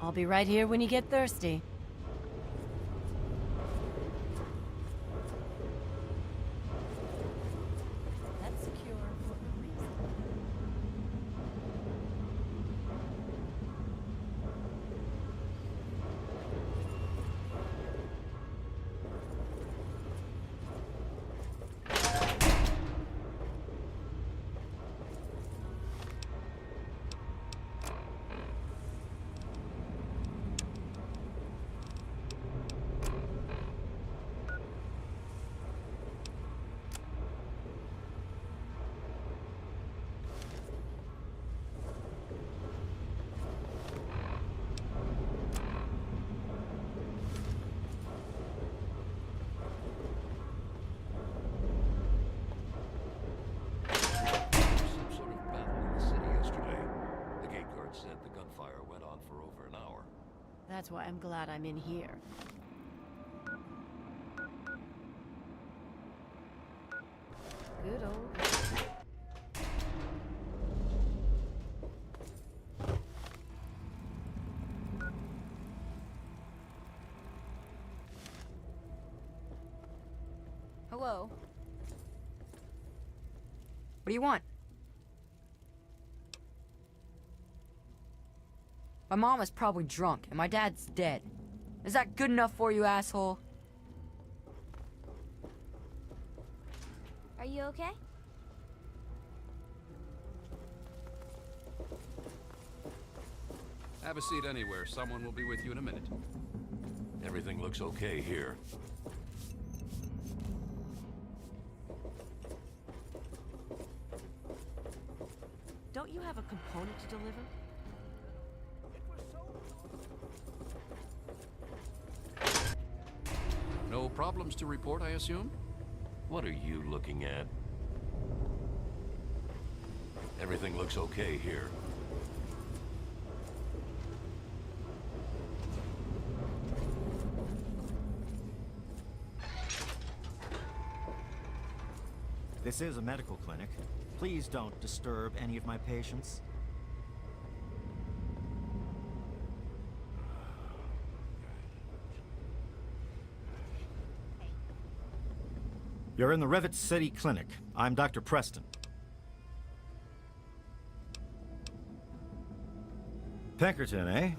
I'll be right here when you get thirsty. That's secure for a reason. That's why I'm glad I'm in here. Good old... Hello? What do you want? My mom is probably drunk, and my dad's dead. Is that good enough for you, asshole? Are you okay? Have a seat anywhere. Someone will be with you in a minute. Everything looks okay here. Don't you have a component to deliver? No problems to report, I assume? What are you looking at? Everything looks okay here. This is a medical clinic. Please don't disturb any of my patients. You're in the Rivet City Clinic. I'm Dr. Preston. Pinkerton, eh?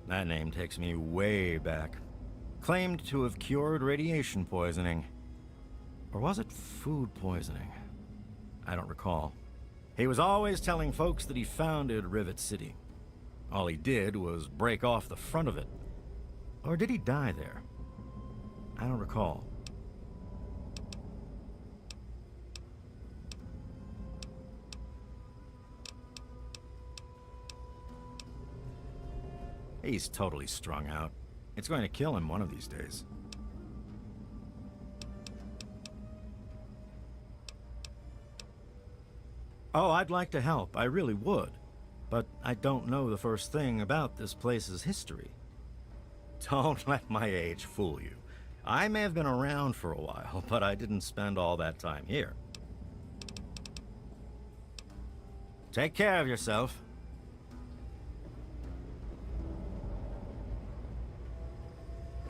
That name takes me way back. Claimed to have cured radiation poisoning. Or was it food poisoning? I don't recall. He was always telling folks that he founded Rivet City. All he did was break off the front of it. Or did he die there? I don't recall. He's totally strung out. It's going to kill him one of these days. Oh, I'd like to help. I really would. But I don't know the first thing about this place's history. Don't let my age fool you. I may have been around for a while, but I didn't spend all that time here. Take care of yourself.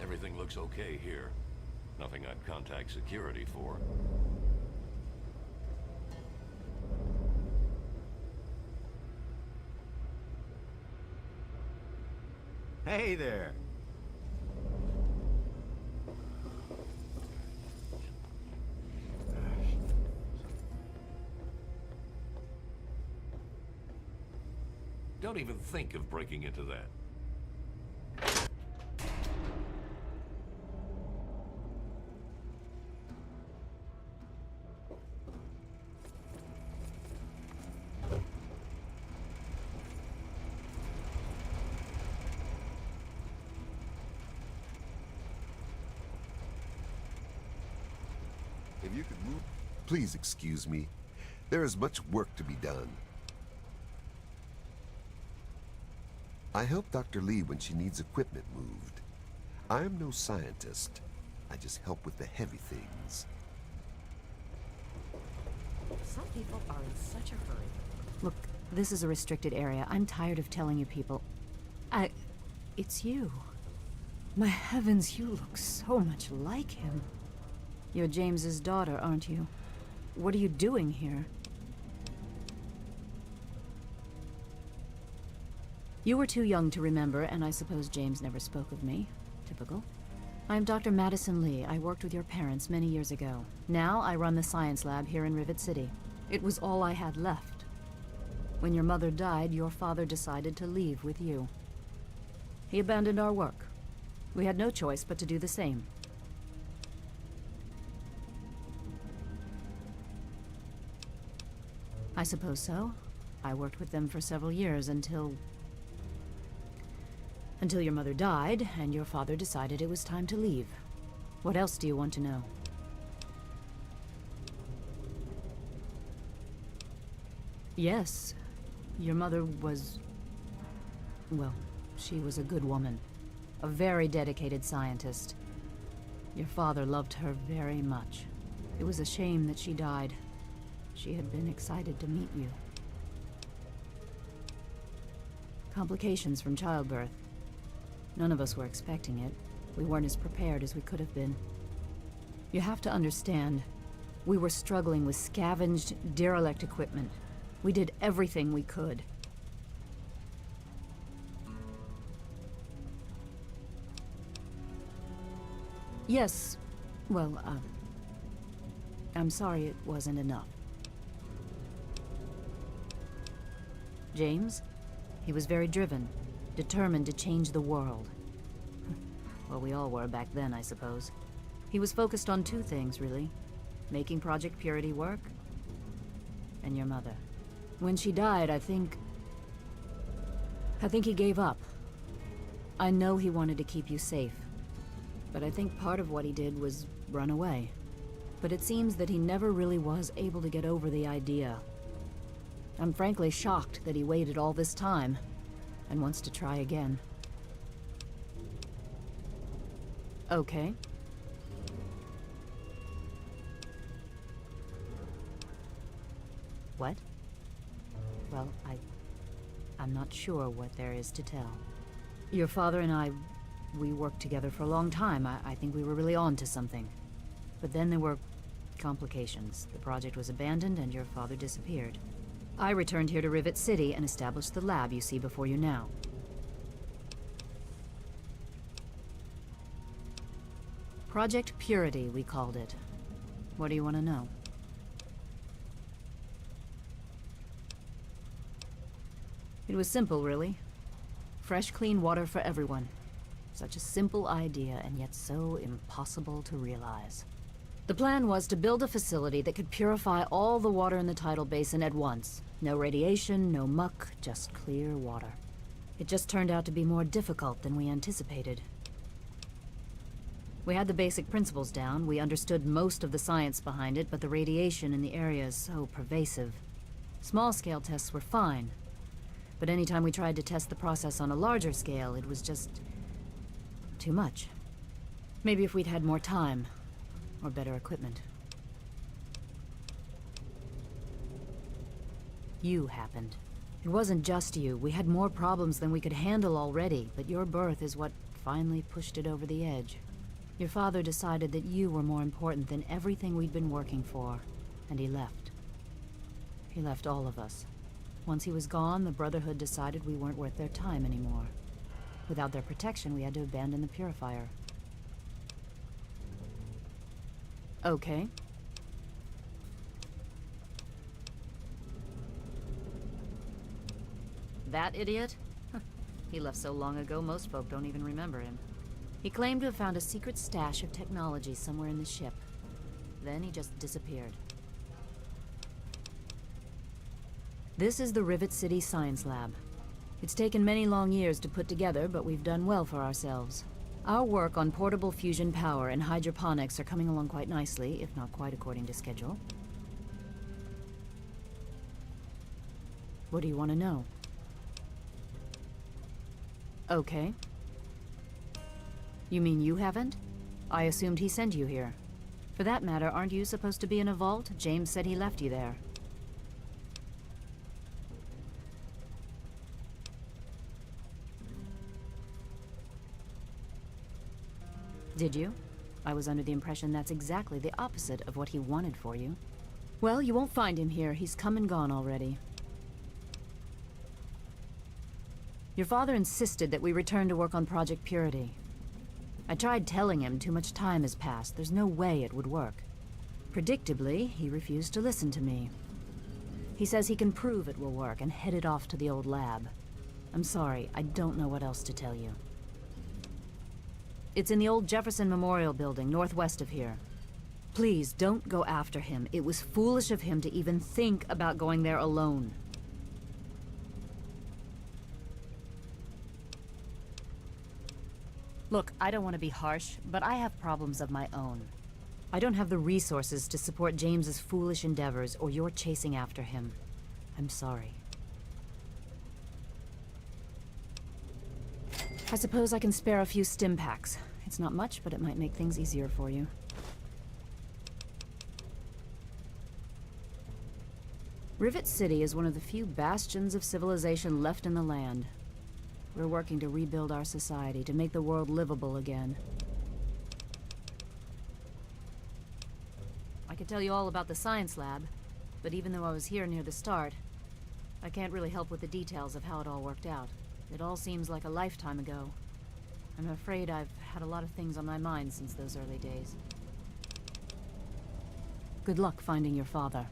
Everything looks okay here. Nothing I'd contact security for. Hey there. Don't even think of breaking into that. If you could move... Please excuse me. There is much work to be done. I help Dr. Lee when she needs equipment moved. I am no scientist. I just help with the heavy things. Some people are in such a hurry. Look, this is a restricted area. I'm tired of telling you people. It's you. My heavens, you look so much like him. You're James's daughter, aren't you? What are you doing here? You were too young to remember, and I suppose James never spoke of me. Typical. I'm Dr. Madison Lee. I worked with your parents many years ago. Now I run the science lab here in Rivet City. It was all I had left. When your mother died, your father decided to leave with you. He abandoned our work. We had no choice but to do the same. I suppose so. I worked with them for several years until your mother died, and your father decided it was time to leave. What else do you want to know? Yes, your mother was... well, she was a good woman. A very dedicated scientist. Your father loved her very much. It was a shame that she died. She had been excited to meet you. Complications from childbirth. None of us were expecting it. We weren't as prepared as we could have been. You have to understand, we were struggling with scavenged, derelict equipment. We did everything we could. Yes, well, I'm sorry it wasn't enough. James? He was very driven, determined to change the world. Well, we all were back then, I suppose. He was focused on two things, really. Making Project Purity work, and your mother. When she died, I think he gave up. I know he wanted to keep you safe, but I think part of what he did was run away. But it seems that he never really was able to get over the idea. I'm frankly shocked that he waited all this time, and wants to try again. Okay. What? Well, I'm not sure what there is to tell. Your father and I, we worked together for a long time. I think we were really on to something. But then there were complications. The project was abandoned and your father disappeared. I returned here to Rivet City and established the lab you see before you now. Project Purity, we called it. What do you want to know? It was simple, really. Fresh, clean water for everyone. Such a simple idea, and yet so impossible to realize. The plan was to build a facility that could purify all the water in the tidal basin at once. No radiation, no muck, just clear water. It just turned out to be more difficult than we anticipated. We had the basic principles down, we understood most of the science behind it, but the radiation in the area is so pervasive. Small-scale tests were fine, but anytime we tried to test the process on a larger scale, it was just too much. Maybe if we'd had more time, or better equipment. You happened. It wasn't just you. We had more problems than we could handle already, but your birth is what finally pushed it over the edge. Your father decided that you were more important than everything we'd been working for, and he left. He left all of us. Once he was gone, the Brotherhood decided we weren't worth their time anymore. Without their protection, we had to abandon the purifier. Okay. That idiot? He left so long ago, most folk don't even remember him. He claimed to have found a secret stash of technology somewhere in the ship. Then he just disappeared. This is the Rivet City Science Lab. It's taken many long years to put together, but we've done well for ourselves. Our work on portable fusion power and hydroponics are coming along quite nicely, if not quite according to schedule. What do you want to know? Okay. You mean you haven't? I assumed he sent you here. For that matter, aren't you supposed to be in a vault? James said he left you there. Did you? I was under the impression that's exactly the opposite of what he wanted for you. Well, you won't find him here. He's come and gone already. Your father insisted that we return to work on Project Purity. I tried telling him too much time has passed. There's no way it would work. Predictably, he refused to listen to me. He says he can prove it will work and headed off to the old lab. I'm sorry, I don't know what else to tell you. It's in the old Jefferson Memorial Building, northwest of here. Please, don't go after him. It was foolish of him to even think about going there alone. Look, I don't want to be harsh, but I have problems of my own. I don't have the resources to support James's foolish endeavors, or your chasing after him. I'm sorry. I suppose I can spare a few stim packs. It's not much, but it might make things easier for you. Rivet City is one of the few bastions of civilization left in the land. We're working to rebuild our society, to make the world livable again. I could tell you all about the science lab, but even though I was here near the start, I can't really help with the details of how it all worked out. It all seems like a lifetime ago. I'm afraid I've had a lot of things on my mind since those early days. Good luck finding your father.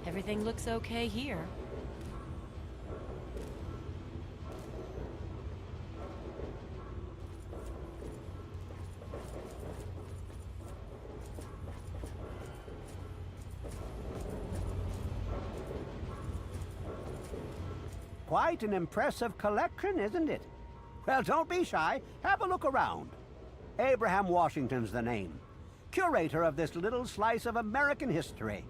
Everything looks okay here. Quite an impressive collection, isn't it? Well, don't be shy. Have a look around. Abraham Washington's the name. Curator of this little slice of American history.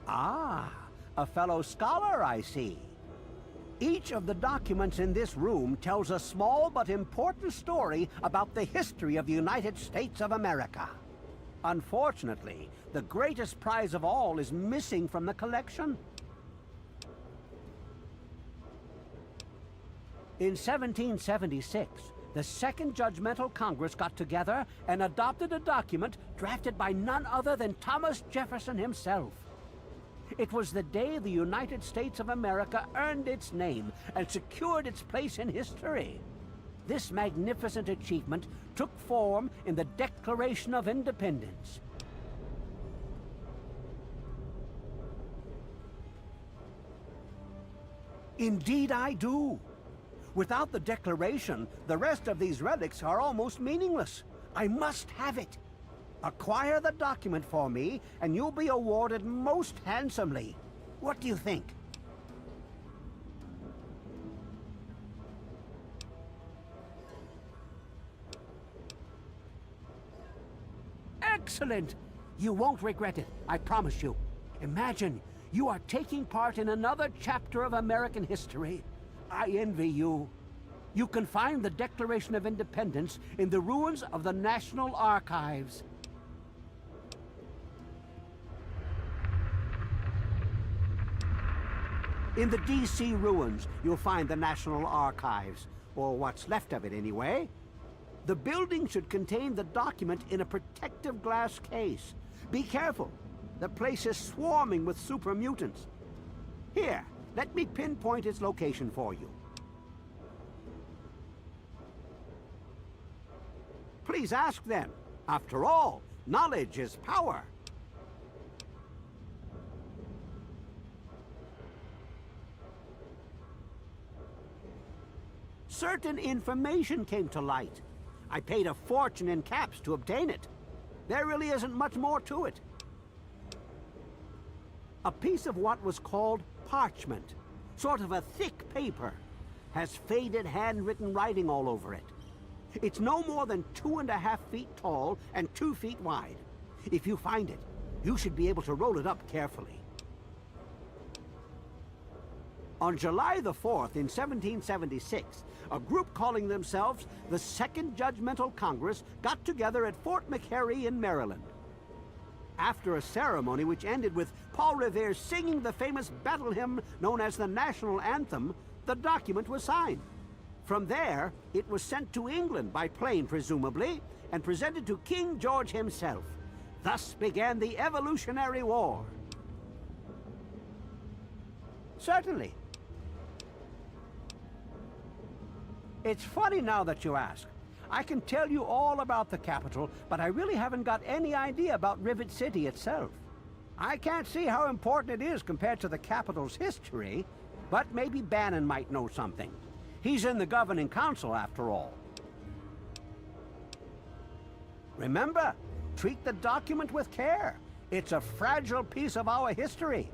Ah, a fellow scholar, I see. Each of the documents in this room tells a small but important story about the history of the United States of America. Unfortunately, the greatest prize of all is missing from the collection. In 1776, the Second Judgmental Congress got together and adopted a document drafted by none other than Thomas Jefferson himself. It was the day the United States of America earned its name and secured its place in history. This magnificent achievement took form in the Declaration of Independence. Indeed I do. Without the Declaration, the rest of these relics are almost meaningless. I must have it. Acquire the document for me, and you'll be awarded most handsomely. What do you think? Excellent! You won't regret it, I promise you. Imagine, you are taking part in another chapter of American history. I envy you. You can find the Declaration of Independence in the ruins of the National Archives. In the D.C. ruins, you'll find the National Archives, or what's left of it anyway. The building should contain the document in a protective glass case. Be careful. The place is swarming with super mutants. Here, let me pinpoint its location for you. Please ask them. After all, knowledge is power. Certain information came to light. I paid a fortune in caps to obtain it. There really isn't much more to it. A piece of what was called parchment, sort of a thick paper, has faded handwritten writing all over it. It's no more than 2.5 feet tall and 2 feet wide. If you find it, you should be able to roll it up carefully. On July the 4th in 1776, a group calling themselves the Second Judgmental Congress got together at Fort McHenry in Maryland. After a ceremony which ended with Paul Revere singing the famous battle hymn known as the National Anthem, the document was signed. From there, it was sent to England by plane, presumably, and presented to King George himself. Thus began the Evolutionary War. Certainly. It's funny now that you ask. I can tell you all about the capital, but I really haven't got any idea about Rivet City itself. I can't see how important it is compared to the capital's history, but maybe Bannon might know something. He's in the governing council, after all. Remember, treat the document with care. It's a fragile piece of our history.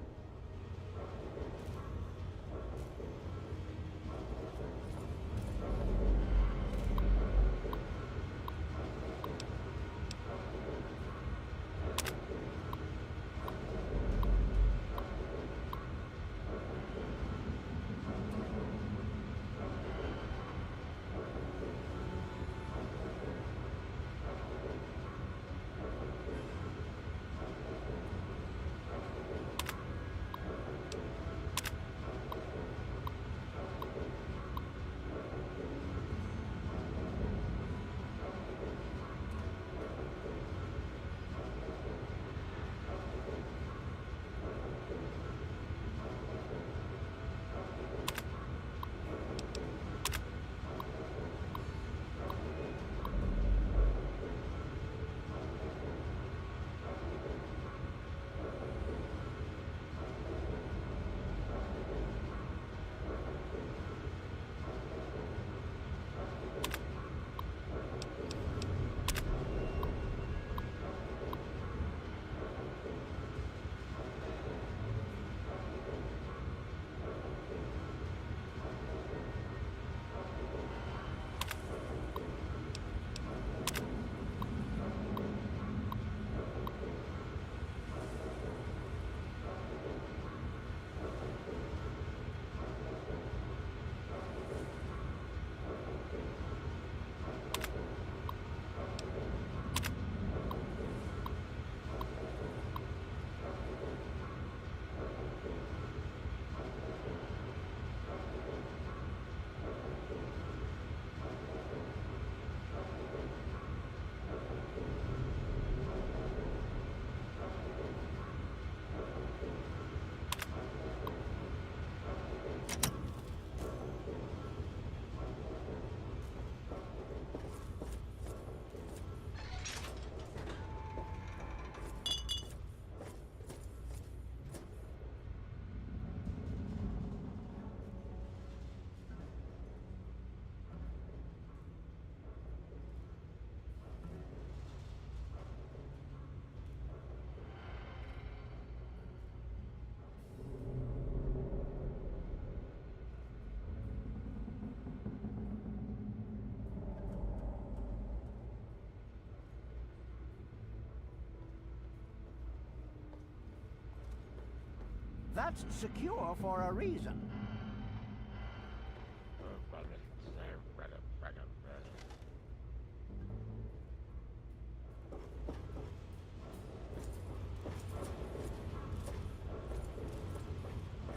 That's secure for a reason.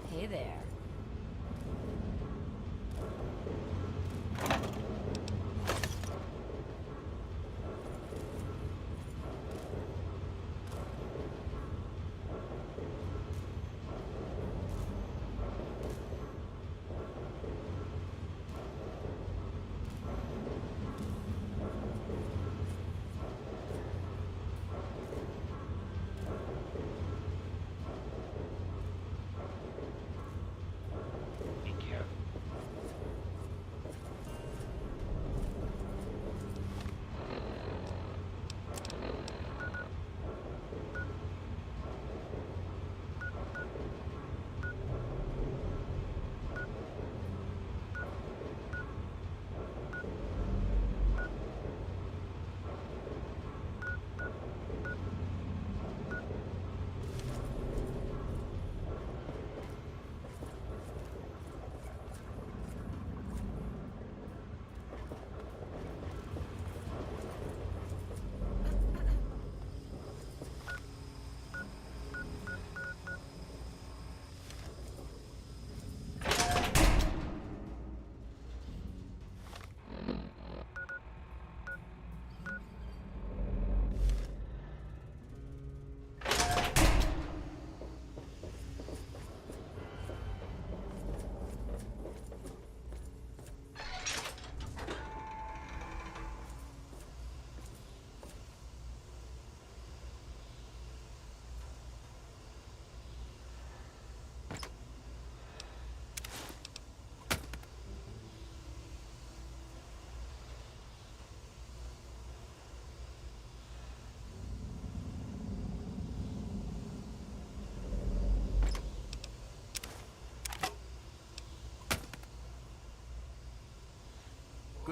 Hey there.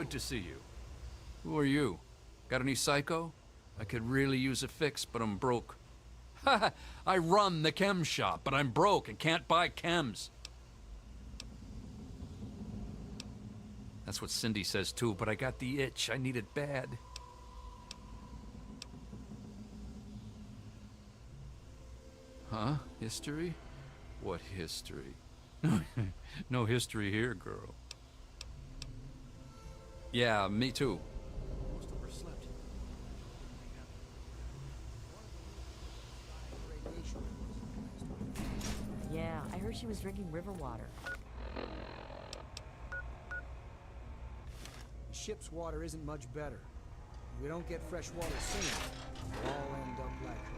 Good to see you. Who are you? Got any psycho? I could really use a fix, but I'm broke. Ha! I run the chem shop, but I'm broke and can't buy chems. That's what Cindy says too, but I got the itch. I need it bad. Huh? History? What history? No history here, girl. Yeah, me too. Yeah, I heard she was drinking river water. The ship's water isn't much better. If we don't get fresh water soon, we'll all end up like her.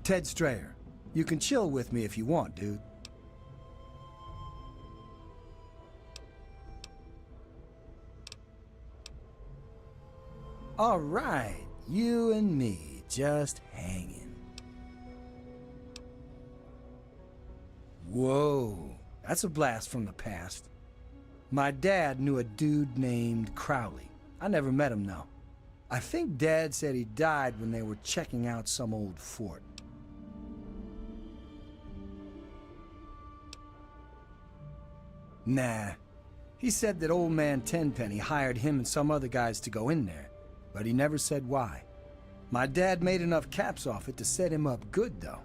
Ted Strayer, you can chill with me if you want, dude. All right, you and me, just hanging. Whoa, that's a blast from the past. My dad knew a dude named Crowley. I never met him, though. I think Dad said he died when they were checking out some old fort. Nah. He said that old man Tenpenny hired him and some other guys to go in there, but he never said why. My dad made enough caps off it to set him up good, though.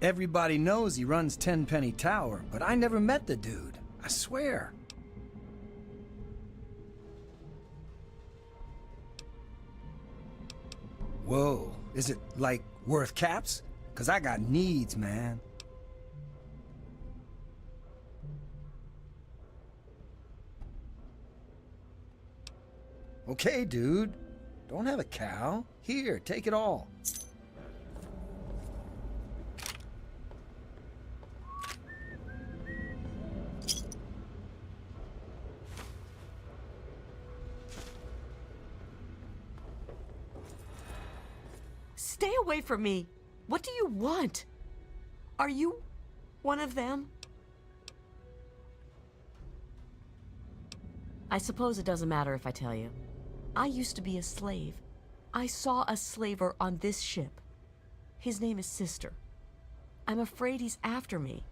Everybody knows he runs Tenpenny Tower, but I never met the dude. I swear. Whoa, is it, like, worth caps? 'Cause I got needs, man. Okay, dude. Don't have a cow. Here, take it all. Stay away from me! What do you want? Are you one of them? I suppose it doesn't matter if I tell you. I used to be a slave. I saw a slaver on this ship. His name is Sister. I'm afraid he's after me.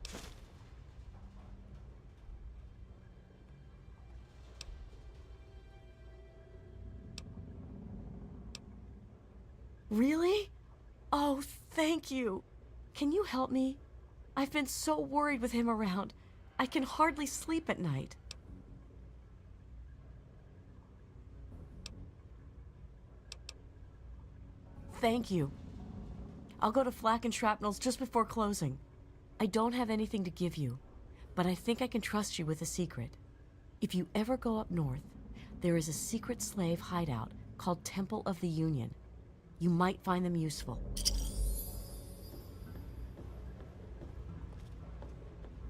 Really? Oh, thank you. Can you help me? I've been so worried with him around. I can hardly sleep at night. Thank you. I'll go to Flak and Shrapnel's just before closing. I don't have anything to give you, but I think I can trust you with a secret. If you ever go up north, there is a secret slave hideout called Temple of the Union. You might find them useful.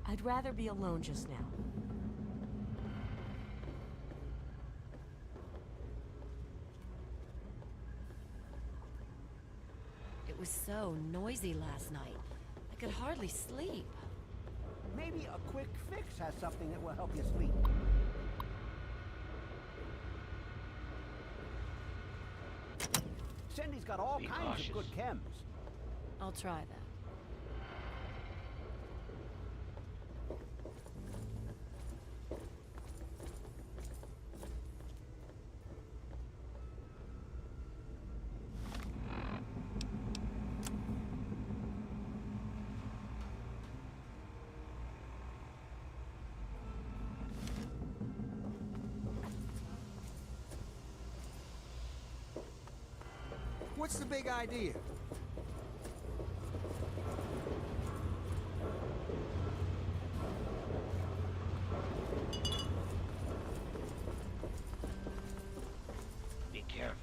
I'd rather be alone just now. It was so noisy last night. I could hardly sleep. Maybe a quick fix has something that will help you sleep. Cindy's got all kinds of good chems. I'll try that. What's the big idea? Be careful.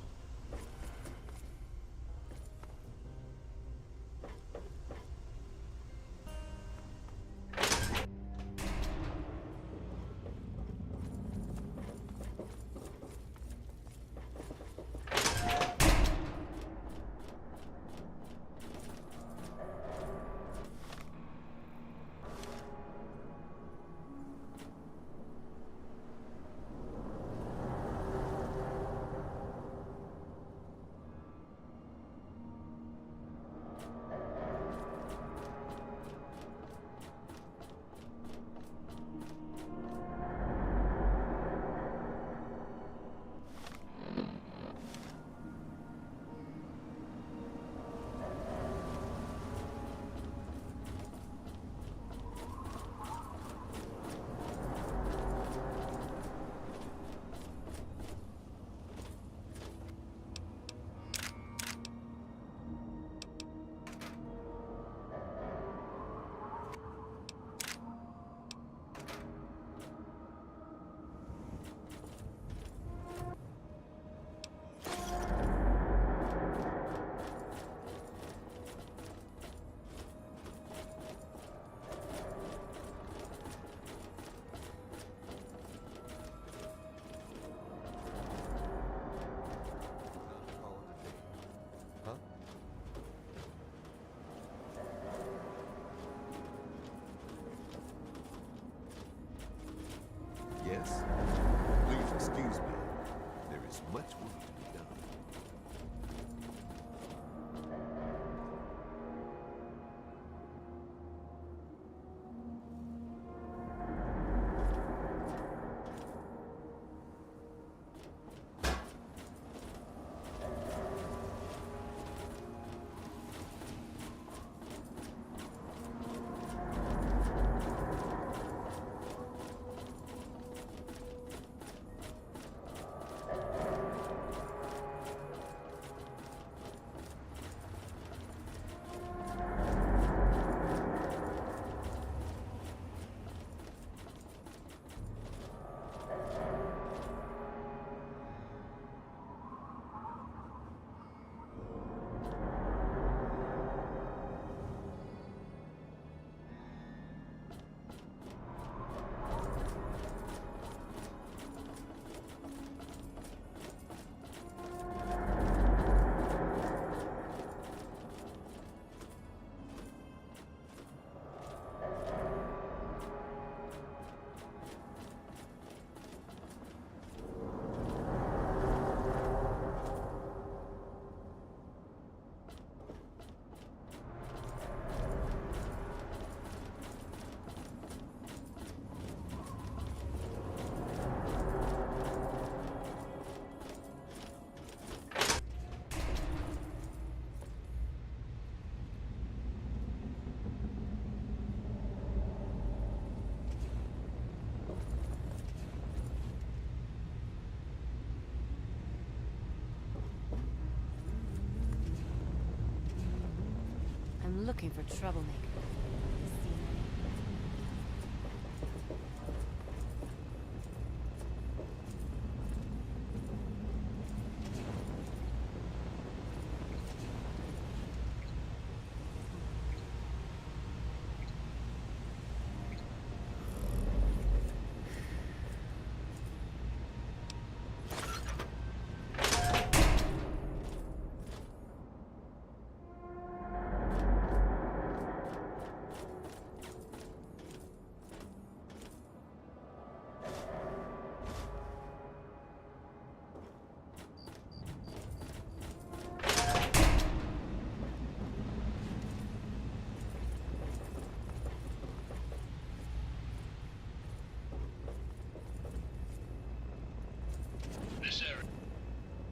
much work to be done. I'm looking for troublemaker. This area.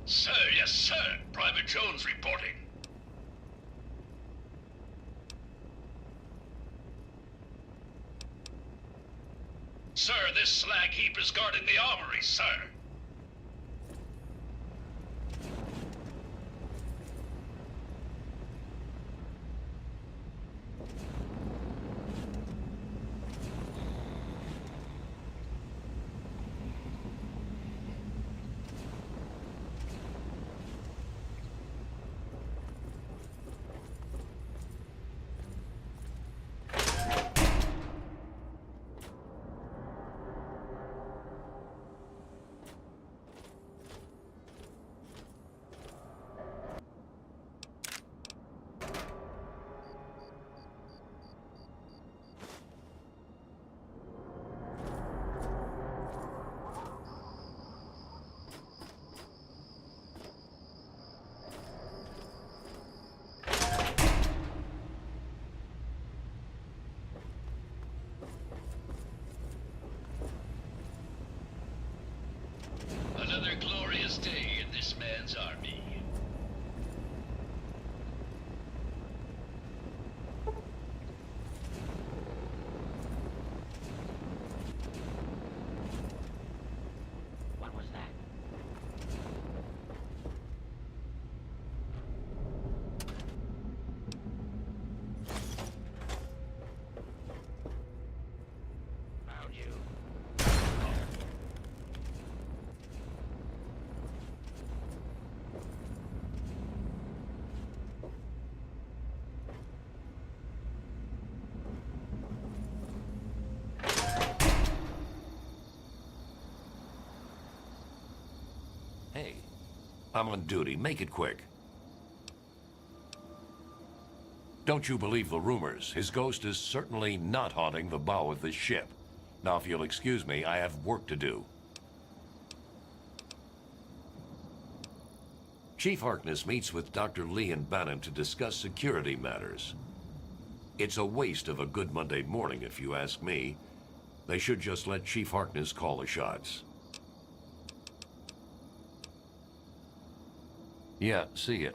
Sir, yes, sir. Private Jones reporting. Sir, this slag heap is guarding the armory, sir. Another glorious day in this man's army. What was that? Found you. Hey, I'm on duty. Make it quick. Don't you believe the rumors? His ghost is certainly not haunting the bow of this ship. Now, if you'll excuse me, I have work to do. Chief Harkness meets with Dr. Lee and Bannon to discuss security matters. It's a waste of a good Monday morning, if you ask me. They should just let Chief Harkness call the shots. Yeah, see ya.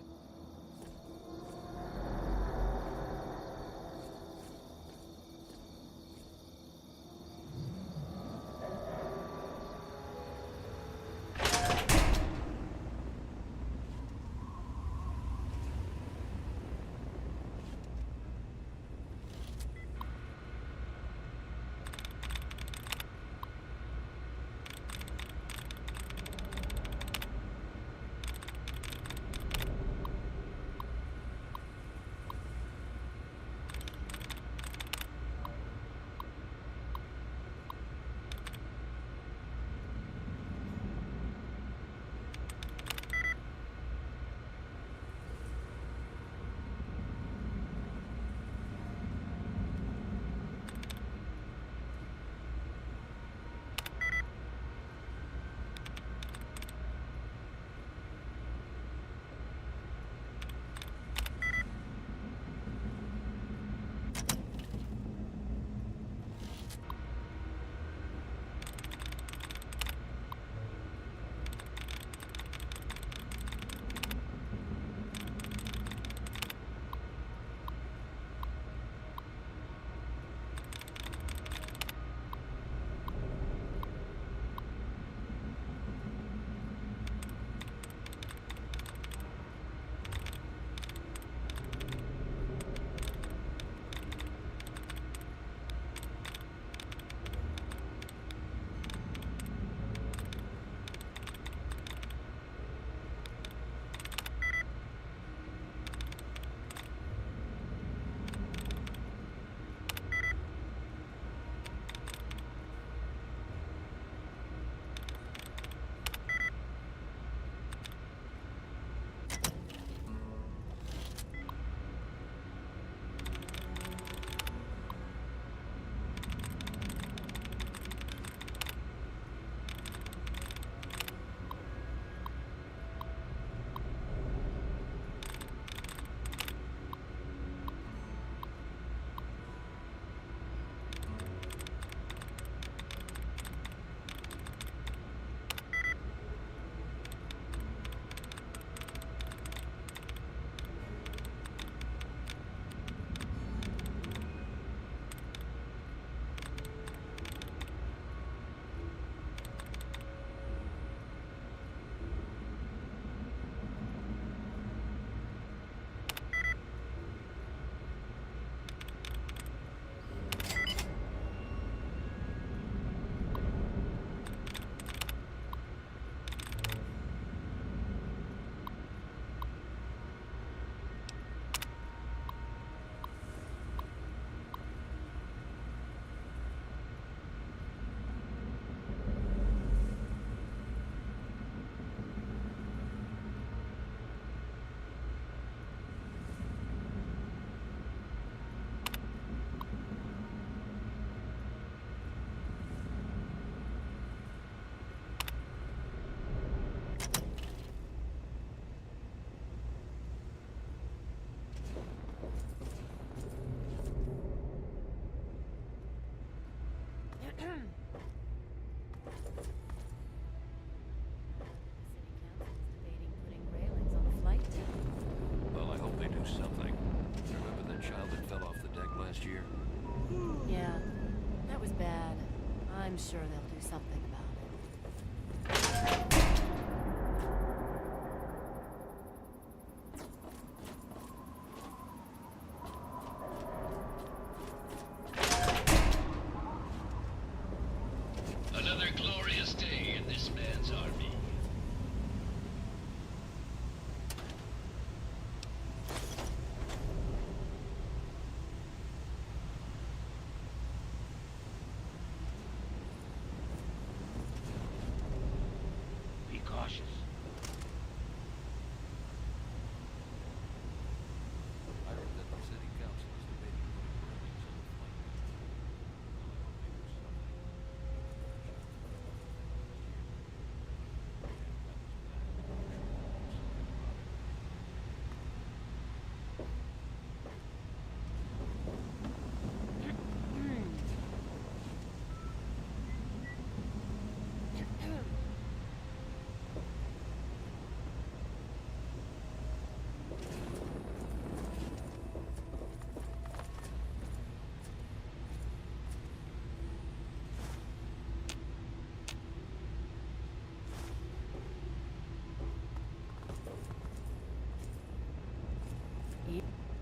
Well, I hope they do something. Remember that child that fell off the deck last year? Yeah, that was bad. I'm sure they'll do something about it. Another glorious day in this man's army.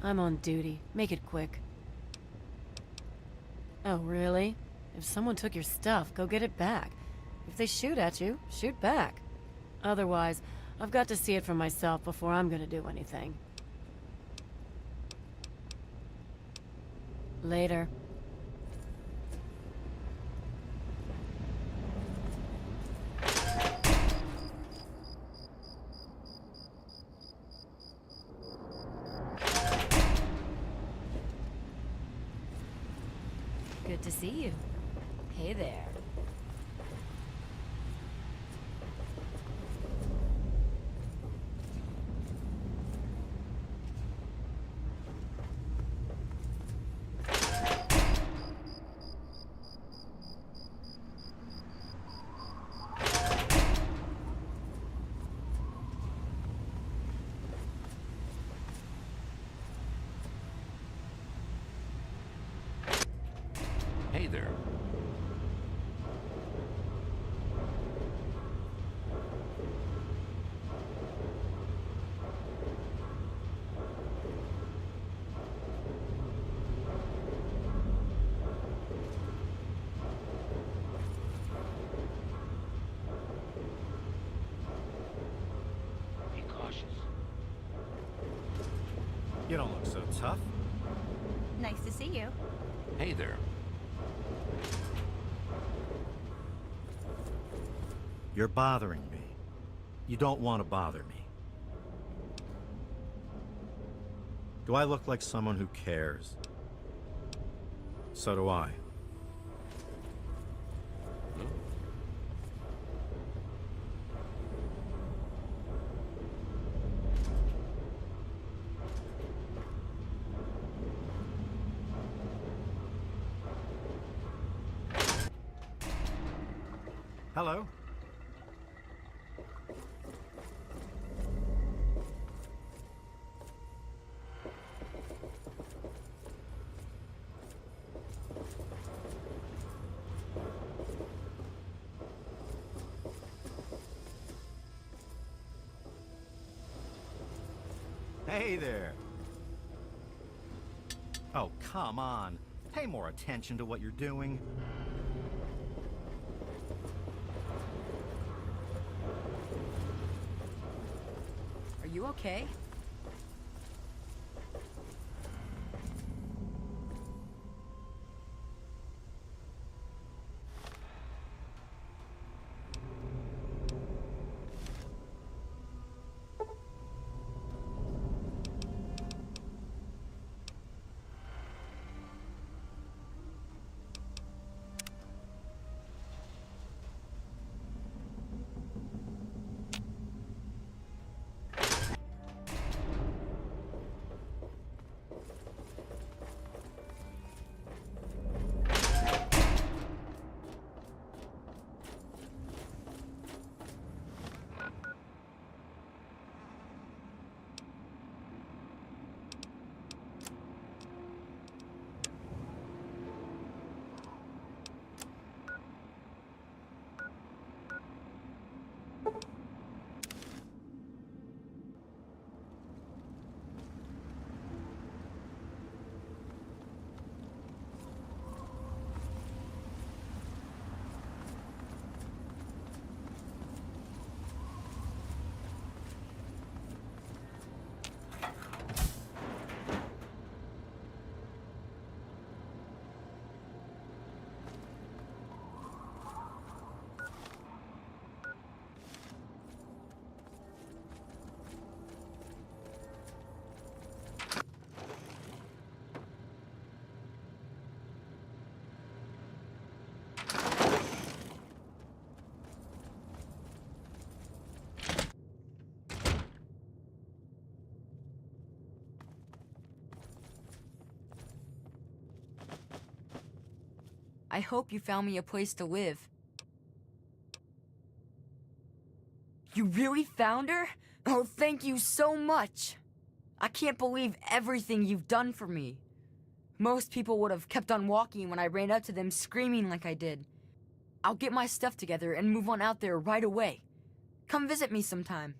I'm on duty. Make it quick. Oh, really? If someone took your stuff, go get it back. If they shoot at you, shoot back. Otherwise, I've got to see it for myself before I'm gonna do anything. Later. Good to see you. Hey there. Hey there. Be cautious. You don't look so tough. Nice to see you. Hey there. You're bothering me. You don't want to bother me. Do I look like someone who cares? So do I. Hello? Hey there. Oh, come on. Pay more attention to what you're doing. Are you okay? I hope you found me a place to live. You really found her? Oh, thank you so much. I can't believe everything you've done for me. Most people would have kept on walking when I ran up to them screaming like I did. I'll get my stuff together and move on out there right away. Come visit me sometime.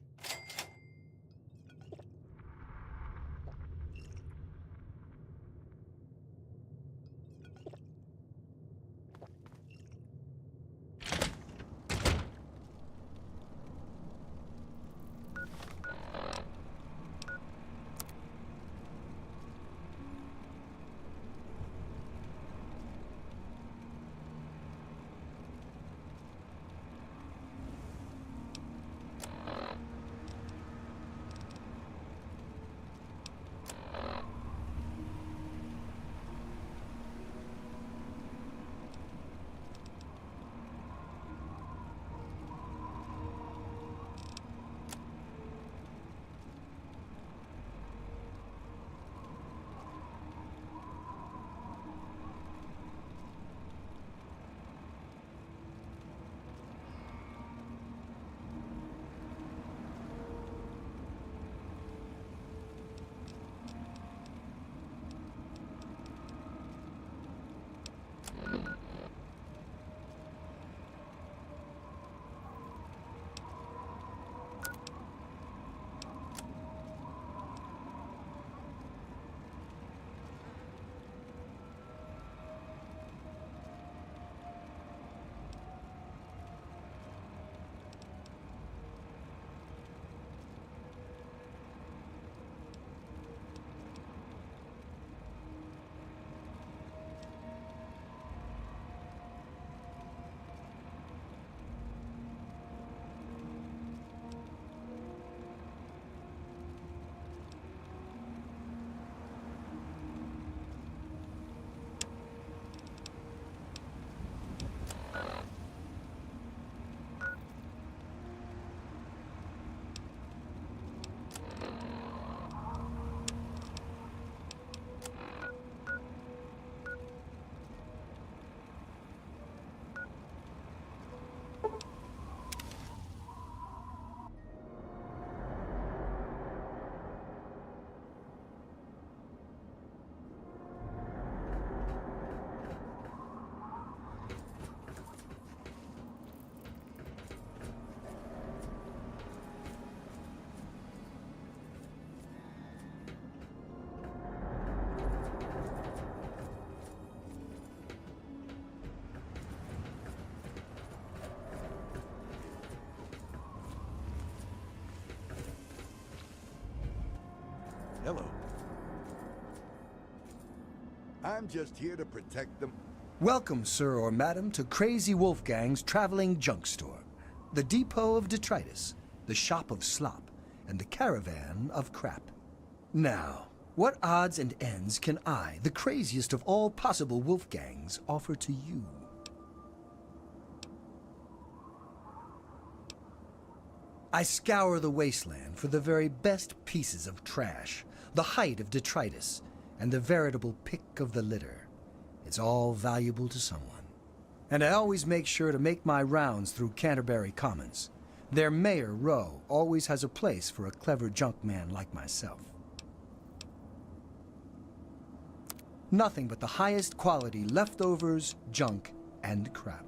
Hello. I'm just here to protect them. Welcome, sir or madam, to Crazy Wolfgang's traveling junk store, the depot of detritus, the shop of slop, and the caravan of crap. Now, what odds and ends can I, the craziest of all possible Wolfgangs, offer to you? I scour the wasteland for the very best pieces of trash, the height of detritus, and the veritable pick of the litter. It's all valuable to someone. And I always make sure to make my rounds through Canterbury Commons. Their mayor, Rowe, always has a place for a clever junk man like myself. Nothing but the highest quality leftovers, junk, and crap.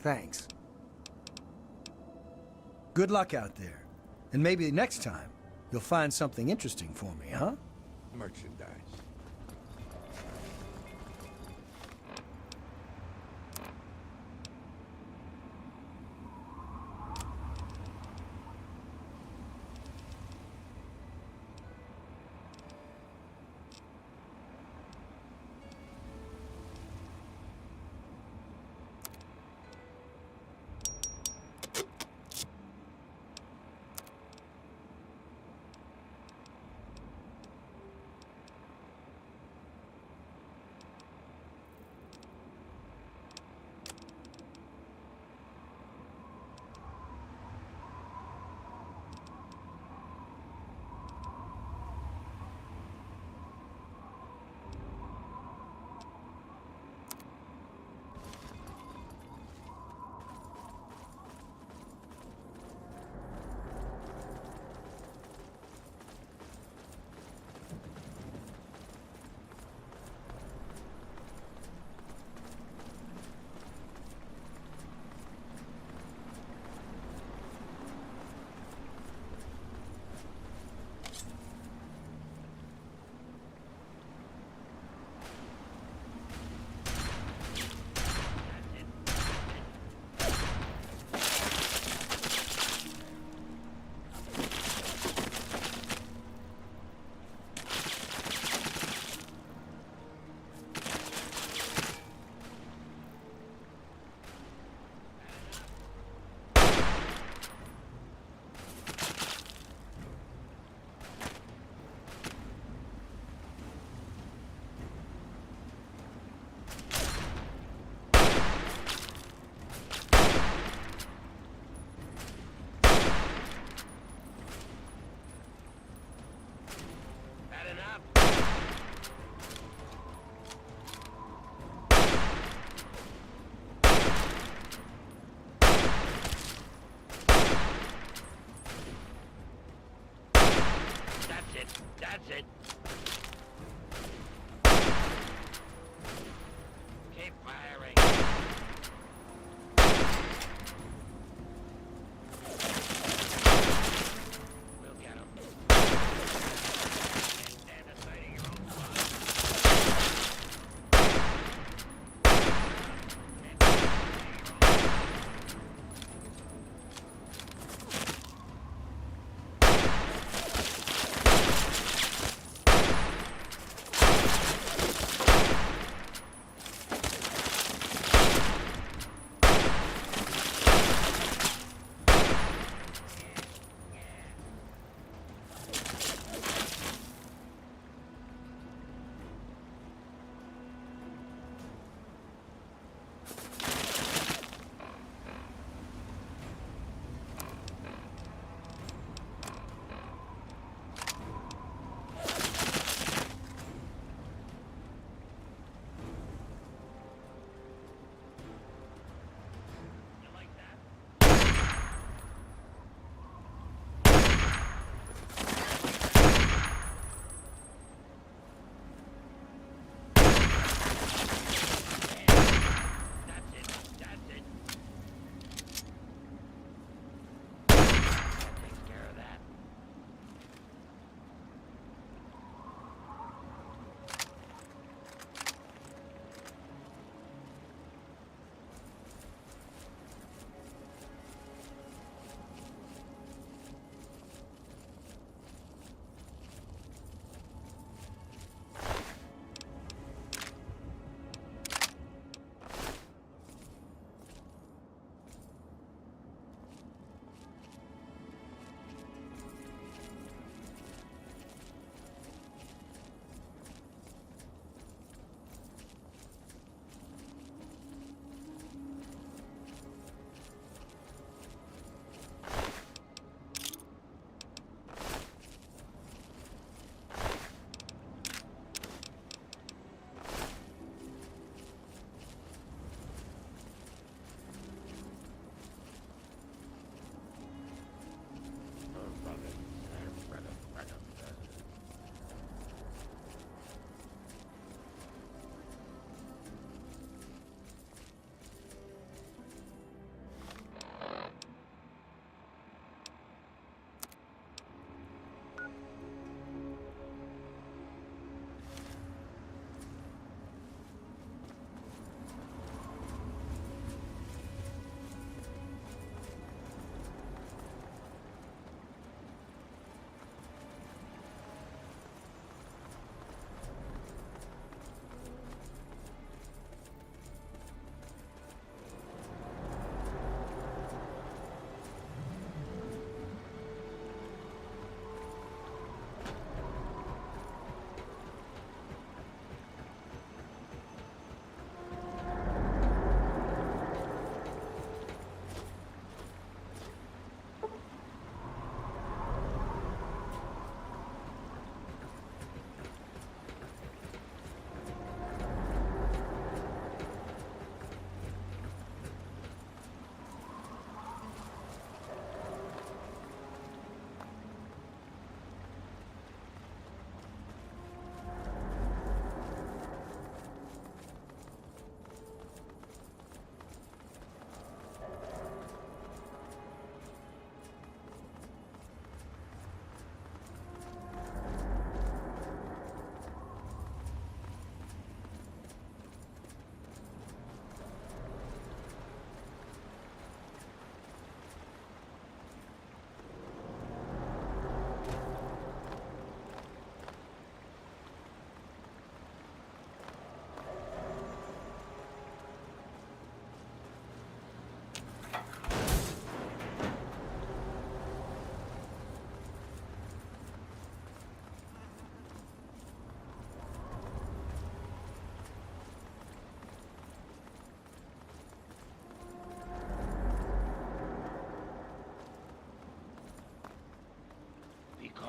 Thanks. Good luck out there. And maybe next time, you'll find something interesting for me, huh? Merchandise. That's it.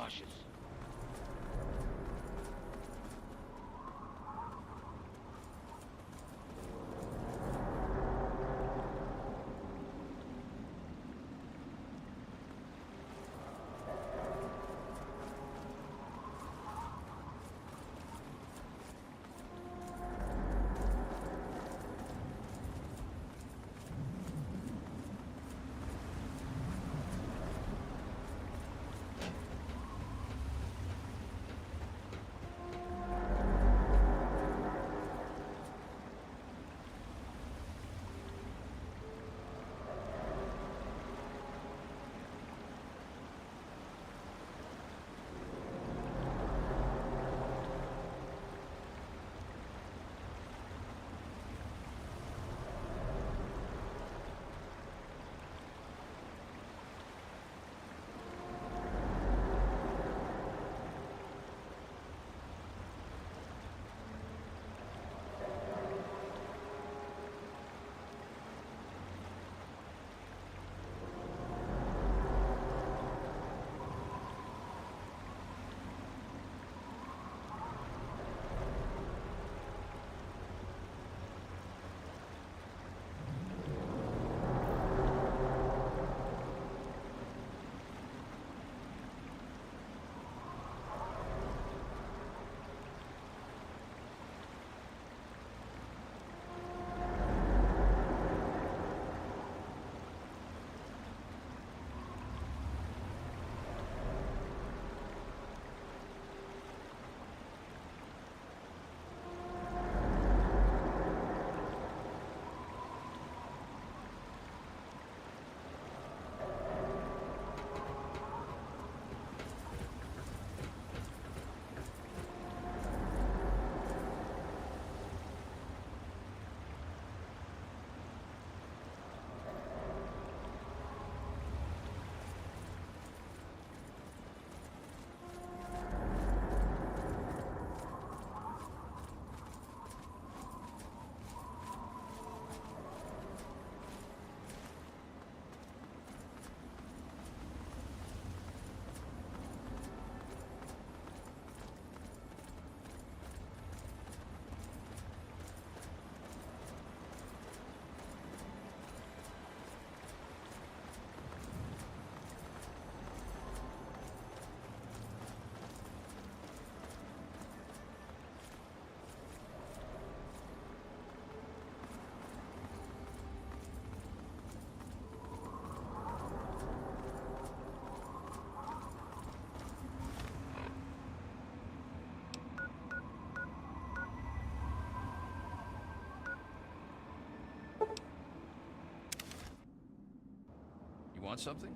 cautious. Want something?